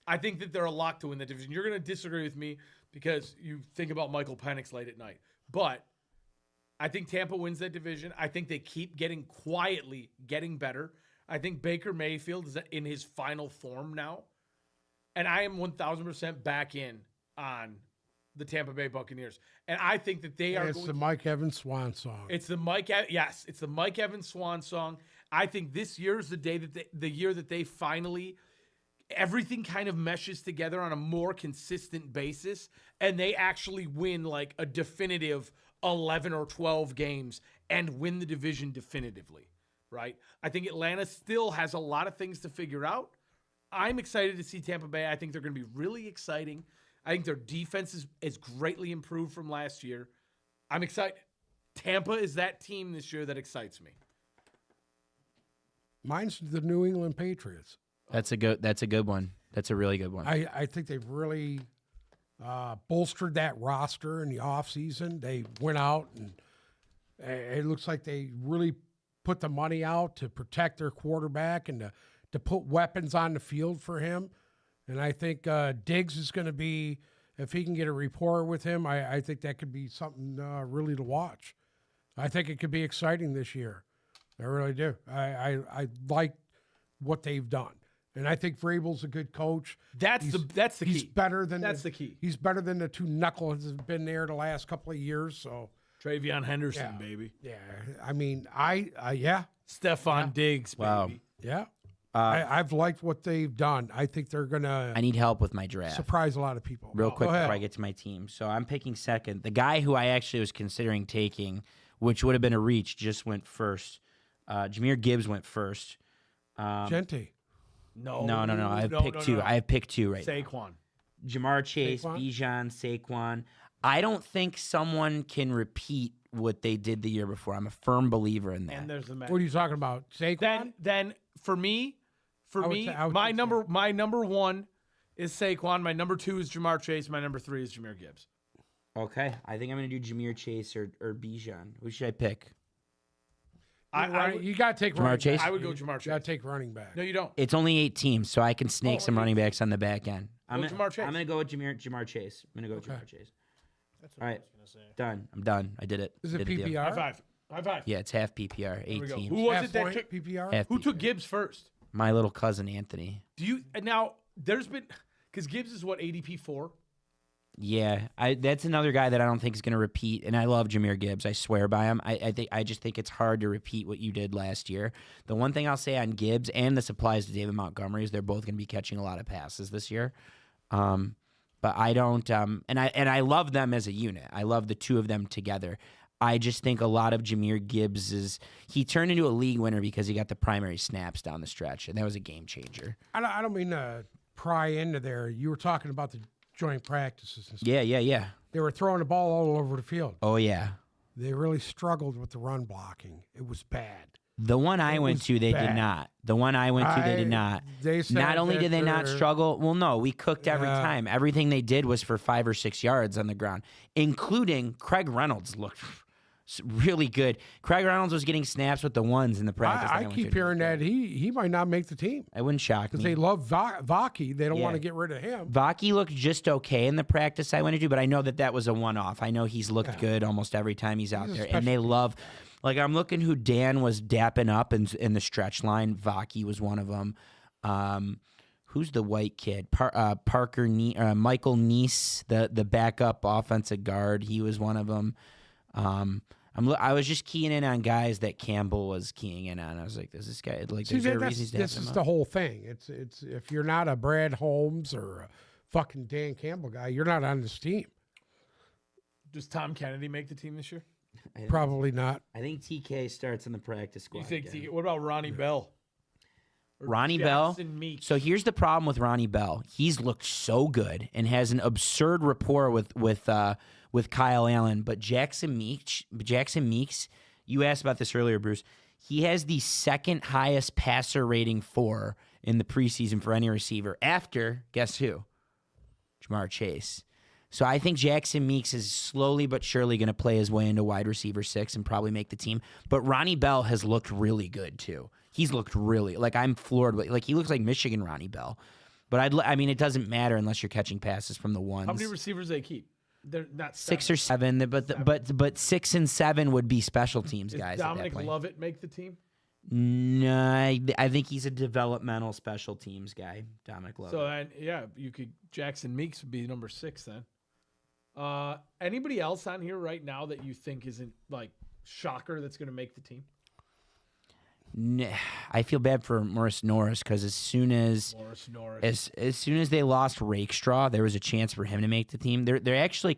I think that they're a lock to win that division. You're going to disagree with me because you think about Michael Penix late at night. But I think Tampa wins that division. I think they keep quietly getting better. I think Baker Mayfield is in his final form now. And I am 1,000% back in on the Tampa Bay Buccaneers. And I think that they are It's the Mike Evans swan song. It's the Mike Evans swan song. I think this year is the year that they finally everything kind of meshes together on a more consistent basis, and they actually win like a definitive 11 or 12 games and win the division definitively, right? I think Atlanta still has a lot of things to figure out. I'm excited to see Tampa Bay. I think they're going to be really exciting. I think their defense is greatly improved from last year. I'm excited. Tampa is that team this year that excites me. Mine's the New England Patriots. That's a good one. That's a really good one. I think they've really bolstered that roster in the offseason. They went out and it looks like they really put the money out to protect their quarterback and to put weapons on the field for him. And I think Diggs is going to be, if he can get a rapport with him, I think that could be something really to watch. I think it could be exciting this year. I really do. I like what they've done. And I think Vrabel's a good coach. That's the key. He's better than the key. He's better than the two knuckleheads that have been there the last couple of years. So Travion Henderson, baby. yeah, I mean, Stephon Diggs, Wow. baby. yeah. I've liked what they've done. I think they're gonna I need help with my draft. surprise a lot of people. Real Go quick ahead. before I get to my team. So I'm picking second. The guy who I actually was considering taking, which would have been a reach, just went first. Jahmyr Gibbs went first. Genty. No, No. I have picked two. I have picked two right now. Saquon. Jamar Chase, Saquon? Bijan, Saquon. I don't think someone can repeat what they did the year before. I'm a firm believer in that. And there's the match. What are you talking about? Saquon? Then for me, I would my say number one is Saquon. My number two is Jamar Chase. My number three is Jahmyr Gibbs. Okay, I think I'm going to do Jahmyr Chase or Bijan. Who should I pick? You got to take Jamar running Chase? back. I would go Jamar Chase. You got to take running back. No, you don't. It's only 8 teams, so I can snake some running backs on the back end. I'm Go Jamar Chase. going to go with Jamar Chase. I'm going to go with Jamar Chase. That's what All I right. was gonna say. Done. I'm done. I did it. Is it Did the deal. PPR? High five. High five. Yeah, it's half PPR, 8 we go. teams. Who was Half it that point took? PPR? Half Who took PPR. Gibbs first? My little cousin Anthony. Do you now? There's been because Gibbs is what ADP 4. Yeah, that's another guy that I don't think is going to repeat. And I love Jahmyr Gibbs. I swear by him. I just think it's hard to repeat what you did last year. The one thing I'll say on Gibbs, and this applies to David Montgomery, is they're both going to be catching a lot of passes this year. But I don't. And I love them as a unit. I love the two of them together. I just think a lot of Jahmyr Gibbs he turned into a league winner because he got the primary snaps down the stretch, and that was a game changer. I don't mean to pry into there. You were talking about the joint practices and stuff. Yeah. They were throwing the ball all over the field. Oh yeah. They really struggled with the run blocking. It was bad. The one I went was to, they did bad. not. The one I went to, they did not. They said Not only that did they not they're- struggle, well, no, we cooked every Yeah. time. Everything they did was for 5 or 6 yards on the ground, including Craig Reynolds looked really good. Craig Reynolds was getting snaps with the ones in the practice. I keep hearing that he might not make the team It wouldn't shock because me. they love Vaki. They don't Yeah. want to get rid of him. Vaki looked just okay in the practice I went to, but I know that was a one-off. I know he's looked good almost every time he's out He's a there, and they special love. Like I'm looking who Dan was dapping up in the stretch line. Vaki was one of them. Who's the white kid? Parker Michael Neese, the backup offensive guard. He was one of them. I was just keying in on guys that Campbell was keying in on. I was like, "Does this guy like?" See, There's a this reason to have is him the up. whole thing. It's if you're not a Brad Holmes or a fucking Dan Campbell guy, you're not on this team. Does Tom Kennedy make the team this year? Probably not. I think TK starts in the practice squad. You think? again. What about Ronnie Bell? Or Ronnie Bell. Jackson Meeks? So here's the problem with Ronnie Bell. He's looked so good and has an absurd rapport with Kyle Allen. But Jackson Meeks, you asked about this earlier, Bruce. He has the second highest passer rating for in the preseason for any receiver after, guess who? Jamar Chase. So I think Jackson Meeks is slowly but surely going to play his way into wide receiver 6 and probably make the team. But Ronnie Bell has looked really good too. He's looked really I'm floored. Like he looks like Michigan Ronnie Bell. But I mean, it doesn't matter unless you're catching passes from the ones. How many receivers they keep? They're not 6 or 7. But 6 and 7 would be special teams Does guys. Dominic at that point. Lovett make the team? No, I think he's a developmental special teams guy. Dominic Lovett. So then, yeah, you could Jackson Meeks would be number 6 then. Anybody else on here right now that you think isn't like shocker that's going to make the team? I feel bad for Morris Norris because as soon as they lost Rakestraw, there was a chance for him to make the team. They're actually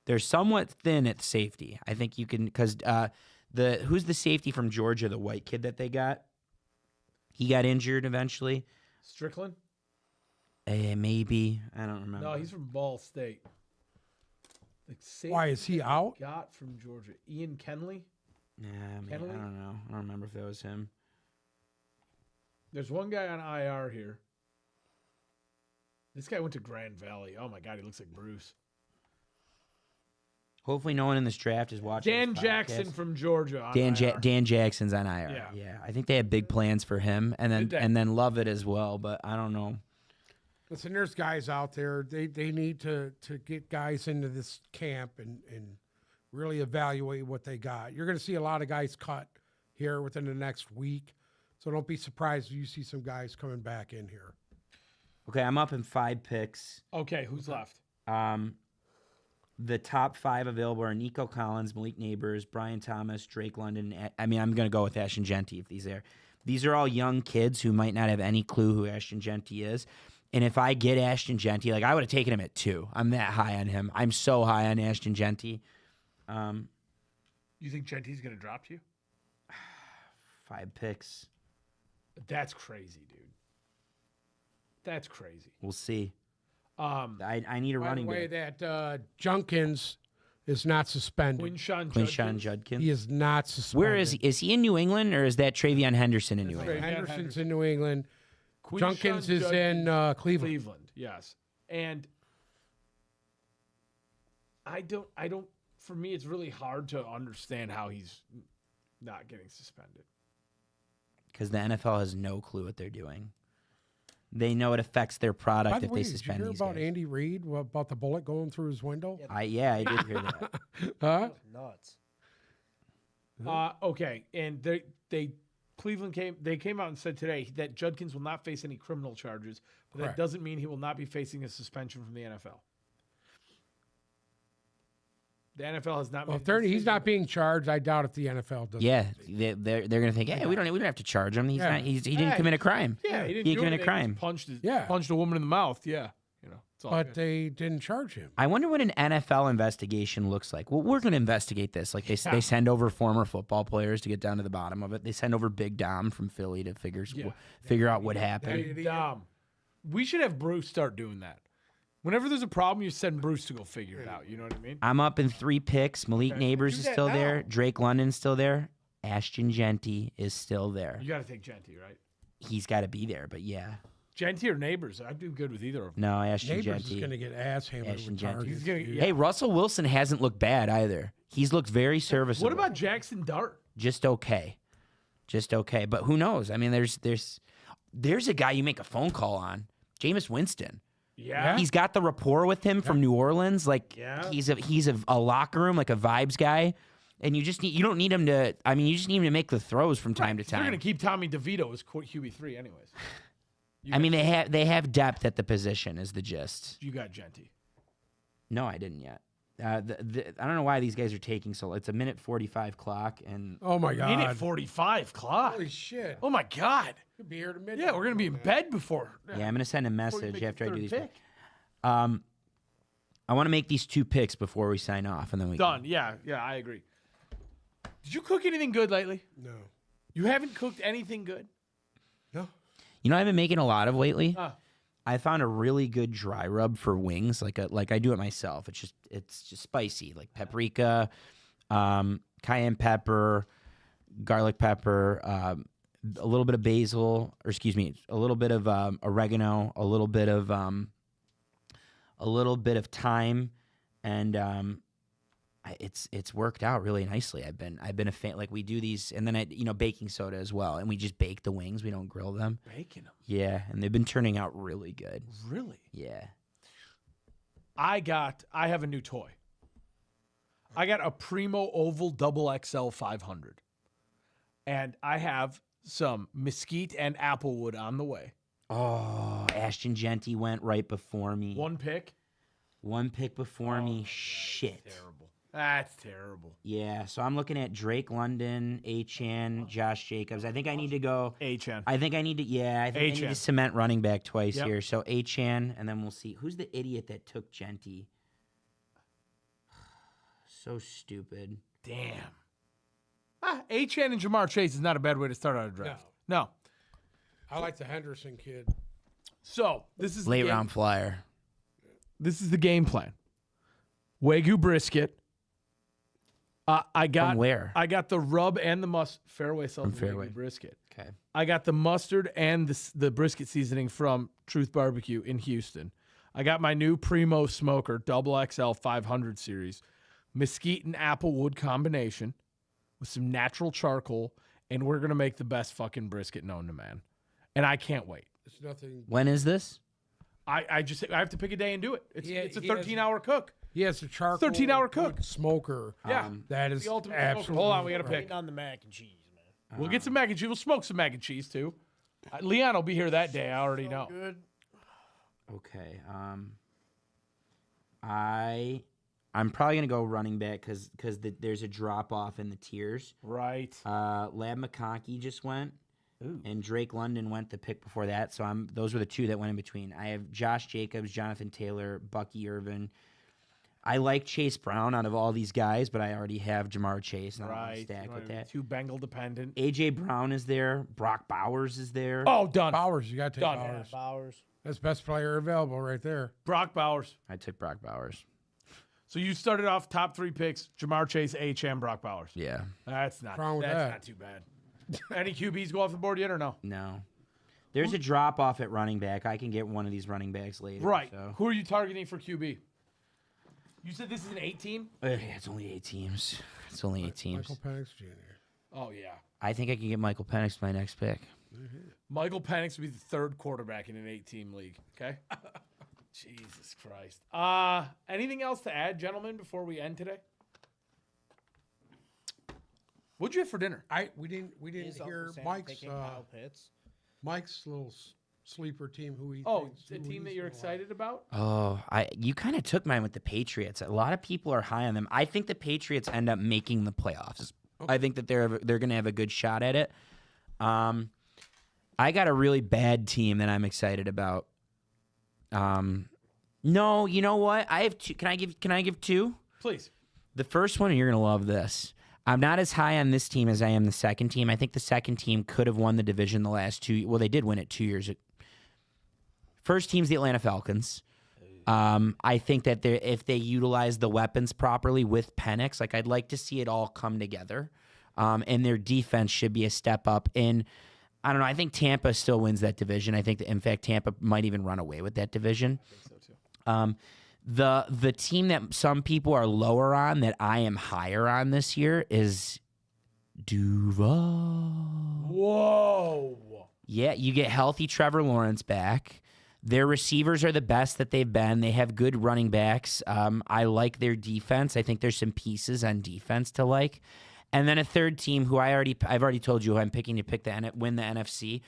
they're somewhat thin at safety. I think you can because who's the safety from Georgia, the white kid that they got? He got injured eventually. Strickland? Maybe. I don't remember. No, he's from Ball State. Like Why is he out? Got from Georgia. Ian Kenley. Yeah, I mean, I Kenley? don't know. I don't remember if that was him. There's one guy on IR here. This guy went to Grand Valley. Oh my God, he looks like Bruce. Hopefully, no one in this draft is watching. Dan this Jackson podcast. from Georgia. On Dan IR. Dan Jackson's on IR. Yeah. I think they have big plans for him, and Did they? then Lovett as well. But I don't know. Listen, there's guys out there. They need to get guys into this camp and really evaluate what they got. You're going to see a lot of guys cut here within the next week, so don't be surprised if you see some guys coming back in here. Okay, I'm up in 5 picks. Okay, who's left? The top 5 available are Nico Collins, Malik Neighbors, Brian Thomas, Drake London. I mean, I'm going to go with Ashton Genty if these are. These are all young kids who might not have any clue who Ashton Genty is. And if I get Ashton Genty, like I would have taken him at 2. I'm that high on him. I'm so high on Ashton Genty. You think Genty's going to drop you? 5 picks. That's crazy, dude. That's crazy. We'll see. I need a By the running way, back. that Junkins is not suspended. Quinshawn Judkins. He is not suspended. Where is he? Is he in New England or is that Travion Henderson in New That's England? right. Henderson's in New England. Quinshawn Junkins is in Cleveland. Cleveland, yes. And I don't. For me, it's really hard to understand how he's not getting suspended. Because the NFL has no clue what they're doing. They know it affects their product By the if way, they did you suspend hear these about guys. Andy Reid, about the bullet going through his window? I did hear that. Huh? Nuts. Okay, and Cleveland came out and said today that Judkins will not face any criminal charges, but Correct. that doesn't mean he will not be facing a suspension from the NFL. The NFL has not. Well, made a if he's decision. not being charged, I doubt if the NFL does. Yeah, they're gonna think, hey, we don't have to charge him. He didn't Yeah, commit a crime. Yeah, he didn't He do committed a anything. crime. He just punched a woman in the mouth. Yeah, it's all But good. they didn't charge him. I wonder what an NFL investigation looks like. Well, we're gonna investigate this. Like they send over former football players to get down to the bottom of it. They send over Big Dom from Philly to figure out what happened. And, we should have Bruce start doing that. Whenever there's a problem, you send Bruce to go figure it out. You know what I mean? I'm up in 3 picks. Malik Neighbors Do is that still there. now. Drake London's still there. Ashton Genty is still there. You got to take Genty, right? He's got to be there, but yeah. Genty or Neighbors? I'd do good with either of them. No, Ashton Neighbors is going to Genty. get ass hammered Ashton with Genty. targets. He's gonna- dude. yeah. Hey, Russell Wilson hasn't looked bad either. He's looked very serviceable. What about Jackson Dart? Just okay. But who knows? I mean, there's a guy you make a phone call on, Jameis Winston. Yeah. He's got the rapport with him from New Orleans. Like Yeah. he's a locker room, like a vibes guy. And you don't need him to. I mean, you just need him to make the throws from time to They're going time. to keep Tommy DeVito as QB3 anyways. I mean, they have depth at the position. Is the gist? You got Genty. No, I didn't yet. I don't know why these guys are taking so. It's a minute 45 clock, and Oh, my God. Minute 45 clock. Holy shit. Oh, my God. Could be here to midnight. Yeah, we're going to be in bed before. yeah, I'm gonna send a before you message make the after I do third these. pick. I want to make these 2 picks before we sign off, and then we Done. Yeah, I agree. Did you cook anything good lately? No. You haven't cooked anything good? No. You know, I've been making a lot of lately. Ah. I found a really good dry rub for wings, like I do it myself. It's just spicy, like paprika, cayenne pepper, garlic pepper, a little bit of basil, or excuse me, a little bit of oregano, a little bit of thyme, and it's worked out really nicely. I've been a fan. Like we do these, and then baking soda as well, and we just bake the wings. We don't grill them. Bacon them. Yeah, and they've been turning out really good. Really? Yeah. I have a new toy. I got a Primo Oval Double XL 500. And I have some mesquite and applewood on the way. Oh, Ashton Genty went right before me. One pick. One pick before me. Shit. Terrible. That's terrible. Yeah, so I'm looking at Drake London, Achan, Josh Jacobs. I think I need to go. Achan. I think I need to Achane. cement running back twice Yep. here. So Achan, and then we'll see. Who's the idiot that took Genty? So stupid. Damn. Achan and Jamar Chase is not a bad way to start out a draft. No. I like the Henderson kid. So this is Late the game, round flyer. This is the game plan. Wagyu brisket. I got From where? I got the rub and the Fairway sells From Fairway. Wagyu brisket. Okay. I got the mustard and the brisket seasoning from Truth Barbecue in Houston. I got my new Primo Smoker Double XL 500 series, mesquite and apple wood combination with some natural charcoal, and we're gonna make the best fucking brisket known to man. And I can't wait. It's nothing. When is this? I have to pick a day and do it. It's a He has- 13-hour cook. He has a charcoal 13-hour wood cook. smoker. Yeah, That is the ultimate absolutely. smoker. Hold on, we gotta right. pick. Waiting on the mac and cheese, man. We'll get some mac and cheese. We'll smoke some mac and cheese too. Leon will be here that day. I already know. Good. Okay. I'm probably gonna go running back because there's a drop off in the tiers. Right. Lab McConkey just went, and Drake London went the pick before that. So those were the two that went in between. I have Josh Jacobs, Jonathan Taylor, Bucky Irvin. I like Chase Brown out of all these guys, but I already have Jamar Chase. And I'm Right. stack with that. Too Bengal dependent. AJ Brown is there. Brock Bowers is there. Oh, done. Bowers, you got to take Done. Bowers. Bowers. That's best player available right there. Brock Bowers. I took Brock Bowers. So you started off top 3 picks: Jamar Chase, HM, Brock Bowers. Yeah. That's not. wrong with that's that? not too bad. Any QBs go off the board yet or no? No. There's a drop off at running back. I can get one of these running backs later. Right. So. Who are you targeting for QB? You said this is an 8 team? It's only 8 teams. It's only 8 teams. Michael Penix Jr. Oh yeah. I think I can get Michael Penix my next pick. Michael Penix would be the 3rd quarterback in an 8-team league. Okay. Jesus Christ. Anything else to add, gentlemen, before we end today? What'd you have for dinner? We didn't Is hear Uncle Sam Mike's picking Kyle Pitts? Little sleeper team. Who he Oh, thinks- a who team that he's you're gonna like. excited about? Oh, you kind of took mine with the Patriots. A lot of people are high on them. I think the Patriots end up making the playoffs. I think that they're going to have a good shot at it. I got a really bad team that I'm excited about. No, you know what? I have 2. Can I give 2? Please. The first one, you're going to love this. I'm not as high on this team as I am the second team. I think the second team could have won the division the last 2. Well, they did win it 2 years. First team's the Atlanta Falcons. I think that if they utilize the weapons properly with Penix, like I'd like to see it all come together. And their defense should be a step up. And I don't know. I think Tampa still wins that division. I think that, in fact, Tampa might even run away with that division. I think so too. The team that some people are lower on that I am higher on this year is Duval. Whoa. Yeah, you get healthy Trevor Lawrence back. Their receivers are the best that they've been. They have good running backs. I like their defense. I think there's some pieces on defense to like. And then a third team who I've already told you who I'm picking to win the NFC.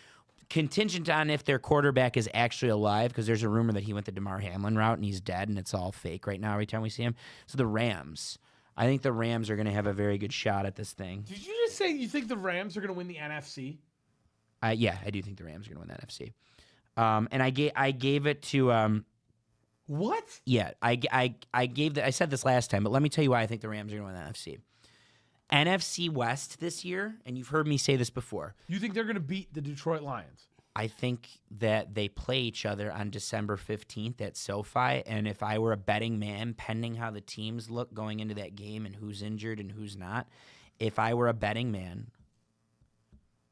Contingent on if their quarterback is actually alive, because there's a rumor that he went the DeMar Hamlin route and he's dead, and it's all fake right now every time we see him. So the Rams. I think the Rams are going to have a very good shot at this thing. Did you just say you think the Rams are going to win the NFC? Yeah, I do think the Rams are going to win the NFC. And I gave it to What? yeah, I said this last time, but let me tell you why I think the Rams are going to win the NFC. NFC West this year, and you've heard me say this before. You think they're going to beat the Detroit Lions? I think that they play each other on December 15th at SoFi, and if I were a betting man, pending how the teams look going into that game and who's injured and who's not, if I were a betting man,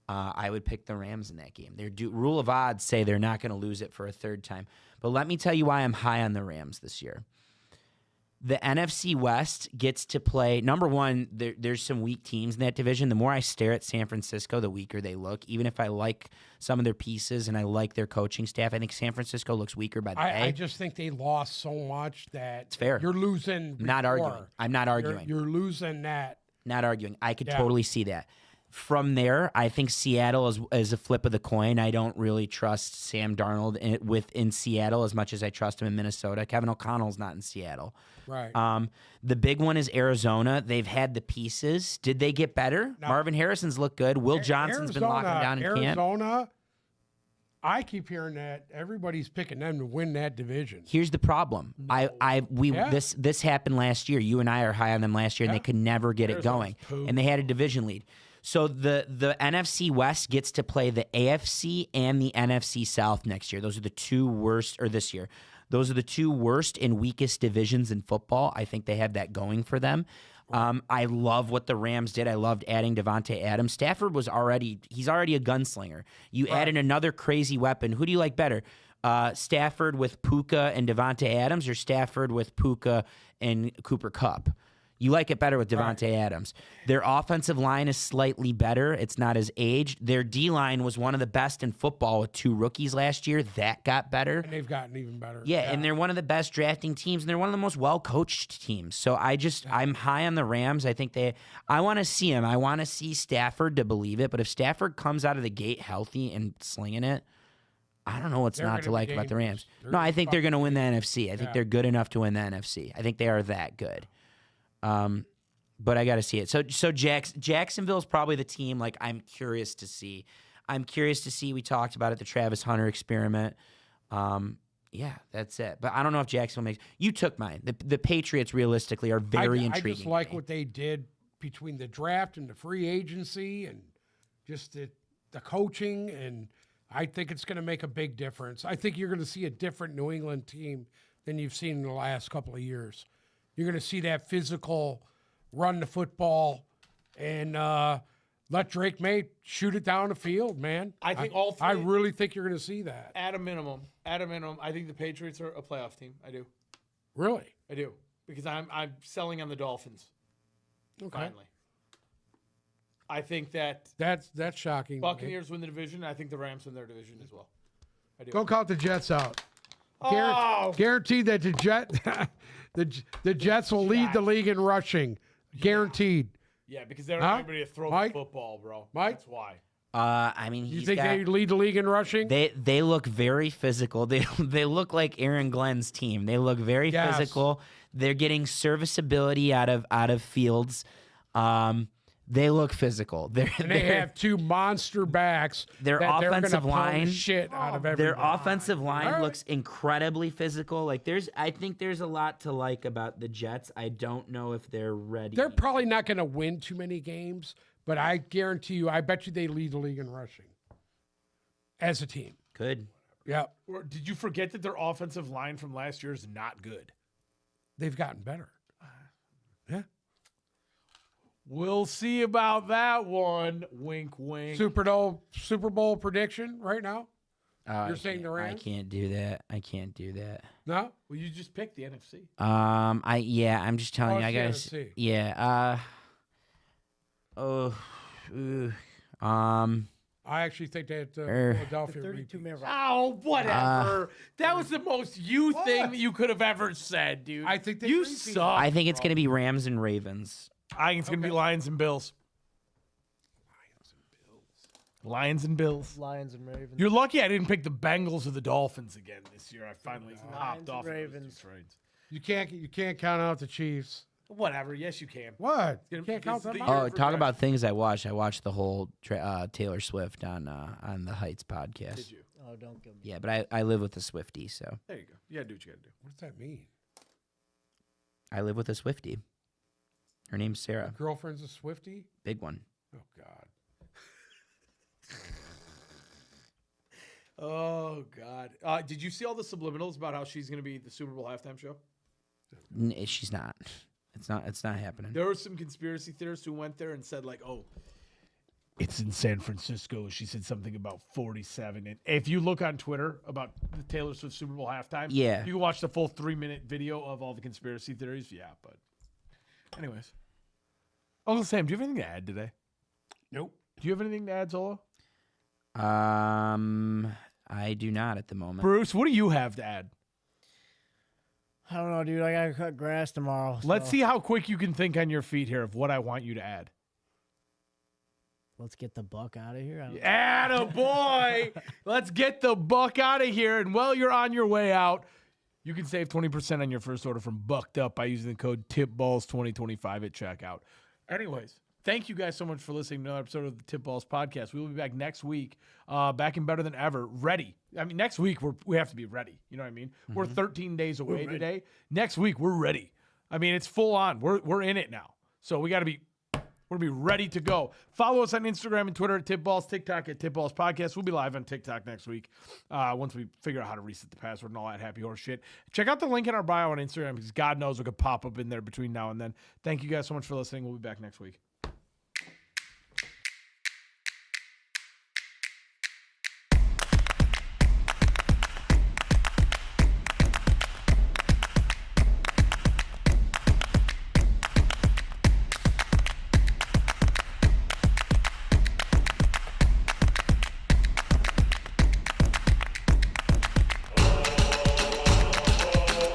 I would pick the Rams in that game. Their rule of odds say they're not going to lose it for a third time. But let me tell you why I'm high on the Rams this year. The NFC West gets to play. Number one, there's some weak teams in that division. The more I stare at San Francisco, the weaker they look. Even if I like some of their pieces and I like their coaching staff, I think San Francisco looks weaker by the day. I just think they lost so much that It's fair. you're losing. I'm not arguing. before. I'm not arguing. You're losing that. Not arguing. I could Yeah. totally see that. From there, I think Seattle is a flip of the coin. I don't really trust Sam Darnold in Seattle as much as I trust him in Minnesota. Kevin O'Connell's not in Seattle. Right. The big one is Arizona. They've had the pieces. Did they get better? Marvin Harrison's looked good. Will Johnson's been locking down in camp. Arizona, I keep hearing that everybody's picking them to win that division. Here's the problem. Yeah. This happened last year. You and I are high on them last year, and they could never get it Arizona's going. poo. And they had a division lead. So the NFC West gets to play the AFC and the NFC South next year. Those are the two worst, or this year. Those are the two worst and weakest divisions in football. I think they have that going for them. I love what the Rams did. I loved adding Devontae Adams. Stafford he's already a gunslinger. You added another crazy weapon. Who do you like better? Stafford with Puka and Devontae Adams, or Stafford with Puka and Cooper Kupp? You like it better with Devontae Adams. Their offensive line is slightly better. It's not as aged. Their D-line was one of the best in football with 2 rookies last year. That got better. And they've gotten even better. Yeah, and they're one of the best drafting teams, and they're one of the most well-coached teams. So I'm high on the Rams. I want to see him. I want to see Stafford to believe it. But if Stafford comes out of the gate healthy and slinging it, I don't know what's not to like about the Rams. No, I think they're going to win the NFC. I think they're good enough to win the NFC. I think they are that good. But I got to see it. So Jacksonville is probably the team. Like, I'm curious to see. We talked about it, the Travis Hunter experiment. Yeah, that's it. But I don't know if Jacksonville makes. You took mine. The Patriots realistically are very intriguing. I just like what they did between the draft and the free agency and just the coaching, and I think it's going to make a big difference. I think you're going to see a different New England team than you've seen in the last couple of years. You're going to see that physical run the football and let Drake May shoot it down the field, man. I think all three. I really think you're going to see that. At a minimum, I think the Patriots are a playoff team. I do. Really? I do. Because I'm selling on the Dolphins. Okay. Finally. I think that That's shocking. Buccaneers win the division. I think the Rams win their division as well. I do. Don't count the Jets out. Oh! Guaranteed that the Jets will lead the league in rushing. Guaranteed. Yeah, because they don't have anybody to throw Mike? the football, bro. Mike? That's why. I mean, You think they lead the league in rushing? They look very physical. They look like Aaron Glenn's team. They look very physical. They're getting serviceability out of Fields. They look physical. They have 2 monster backs. Their that offensive they're gonna line, pound shit out of everybody. their offensive line right. looks incredibly physical. Like I think there's a lot to like about the Jets. I don't know if they're ready. They're probably not going to win too many games, but I guarantee you, I bet you they lead the league in rushing as a team. Could. Yep. Or did you forget that their offensive line from last year is not good? They've gotten better. Yeah. We'll see about that one. Wink. Super Bowl prediction right now? You're saying the Rams? I can't do that. No? Well, you just picked the NFC. I'm just telling you, I gotta it's the NFC. Yeah. I actually think that Philadelphia 32-man roster. Oh, whatever. That was the most you thing that you could have ever said, dude. I think they you repeat. suck. I think it's gonna be Rams and Ravens. I think it's going to be Lions and Bills. Lions and Bills. Lions and Ravens. You're lucky I didn't pick the Bengals or the Dolphins again this year. I finally hopped Lions off and of those Ravens. two trades. You can't count out the Chiefs. Whatever. Yes, you can. What? It's You gonna- can't count this is them the out? year Oh, for talk Jackson. about things I watched. I watched the whole Taylor Swift on the Heights podcast. Did you? Oh, don't give me. Yeah, but I live with a Swiftie, so There you go. You got to do what you got to do. What does that mean? I live with a Swiftie. Her name's Sarah. Girlfriend's a Swiftie? Big one. Oh, God. Oh, God. Did you see all the subliminals about how she's going to be the Super Bowl halftime show? She's not. It's not happening. There were some conspiracy theorists who went there and said, like, oh, it's in San Francisco. She said something about 47. And if you look on Twitter about the Taylor Swift Super Bowl halftime, Yeah. you can watch the full 3-minute video of all the conspiracy theories. Yeah, but anyways. Uncle Sam, do you have anything to add today? Nope. Do you have anything to add, Solo? I do not at the moment. Bruce, what do you have to add? I don't know, dude. I gotta cut grass tomorrow. Let's so see how quick you can think on your feet here of what I want you to add. Let's get the buck out of here. Attaboy! Let's get the buck out of here. And while you're on your way out, you can save 20% on your first order from Bucked Up by using the code TIPBALLS2025 at checkout. Anyways, thank you guys so much for listening to another episode of the Tip Balls Podcast. We will be back next week, back and better than ever, ready. I mean, next week we have to be ready. You know what I mean? We're 13 days away today. Next week we're ready. I mean, it's full on. We're in it now. So we got to be We're going to be ready to go. Follow us on Instagram and Twitter at Tipballs, TikTok at Tipballs Podcast. We'll be live on TikTok next week once we figure out how to reset the password and all that happy horse shit. Check out the link in our bio on Instagram because God knows what could pop up in there between now and then. Thank you guys so much for listening. We'll be back next week.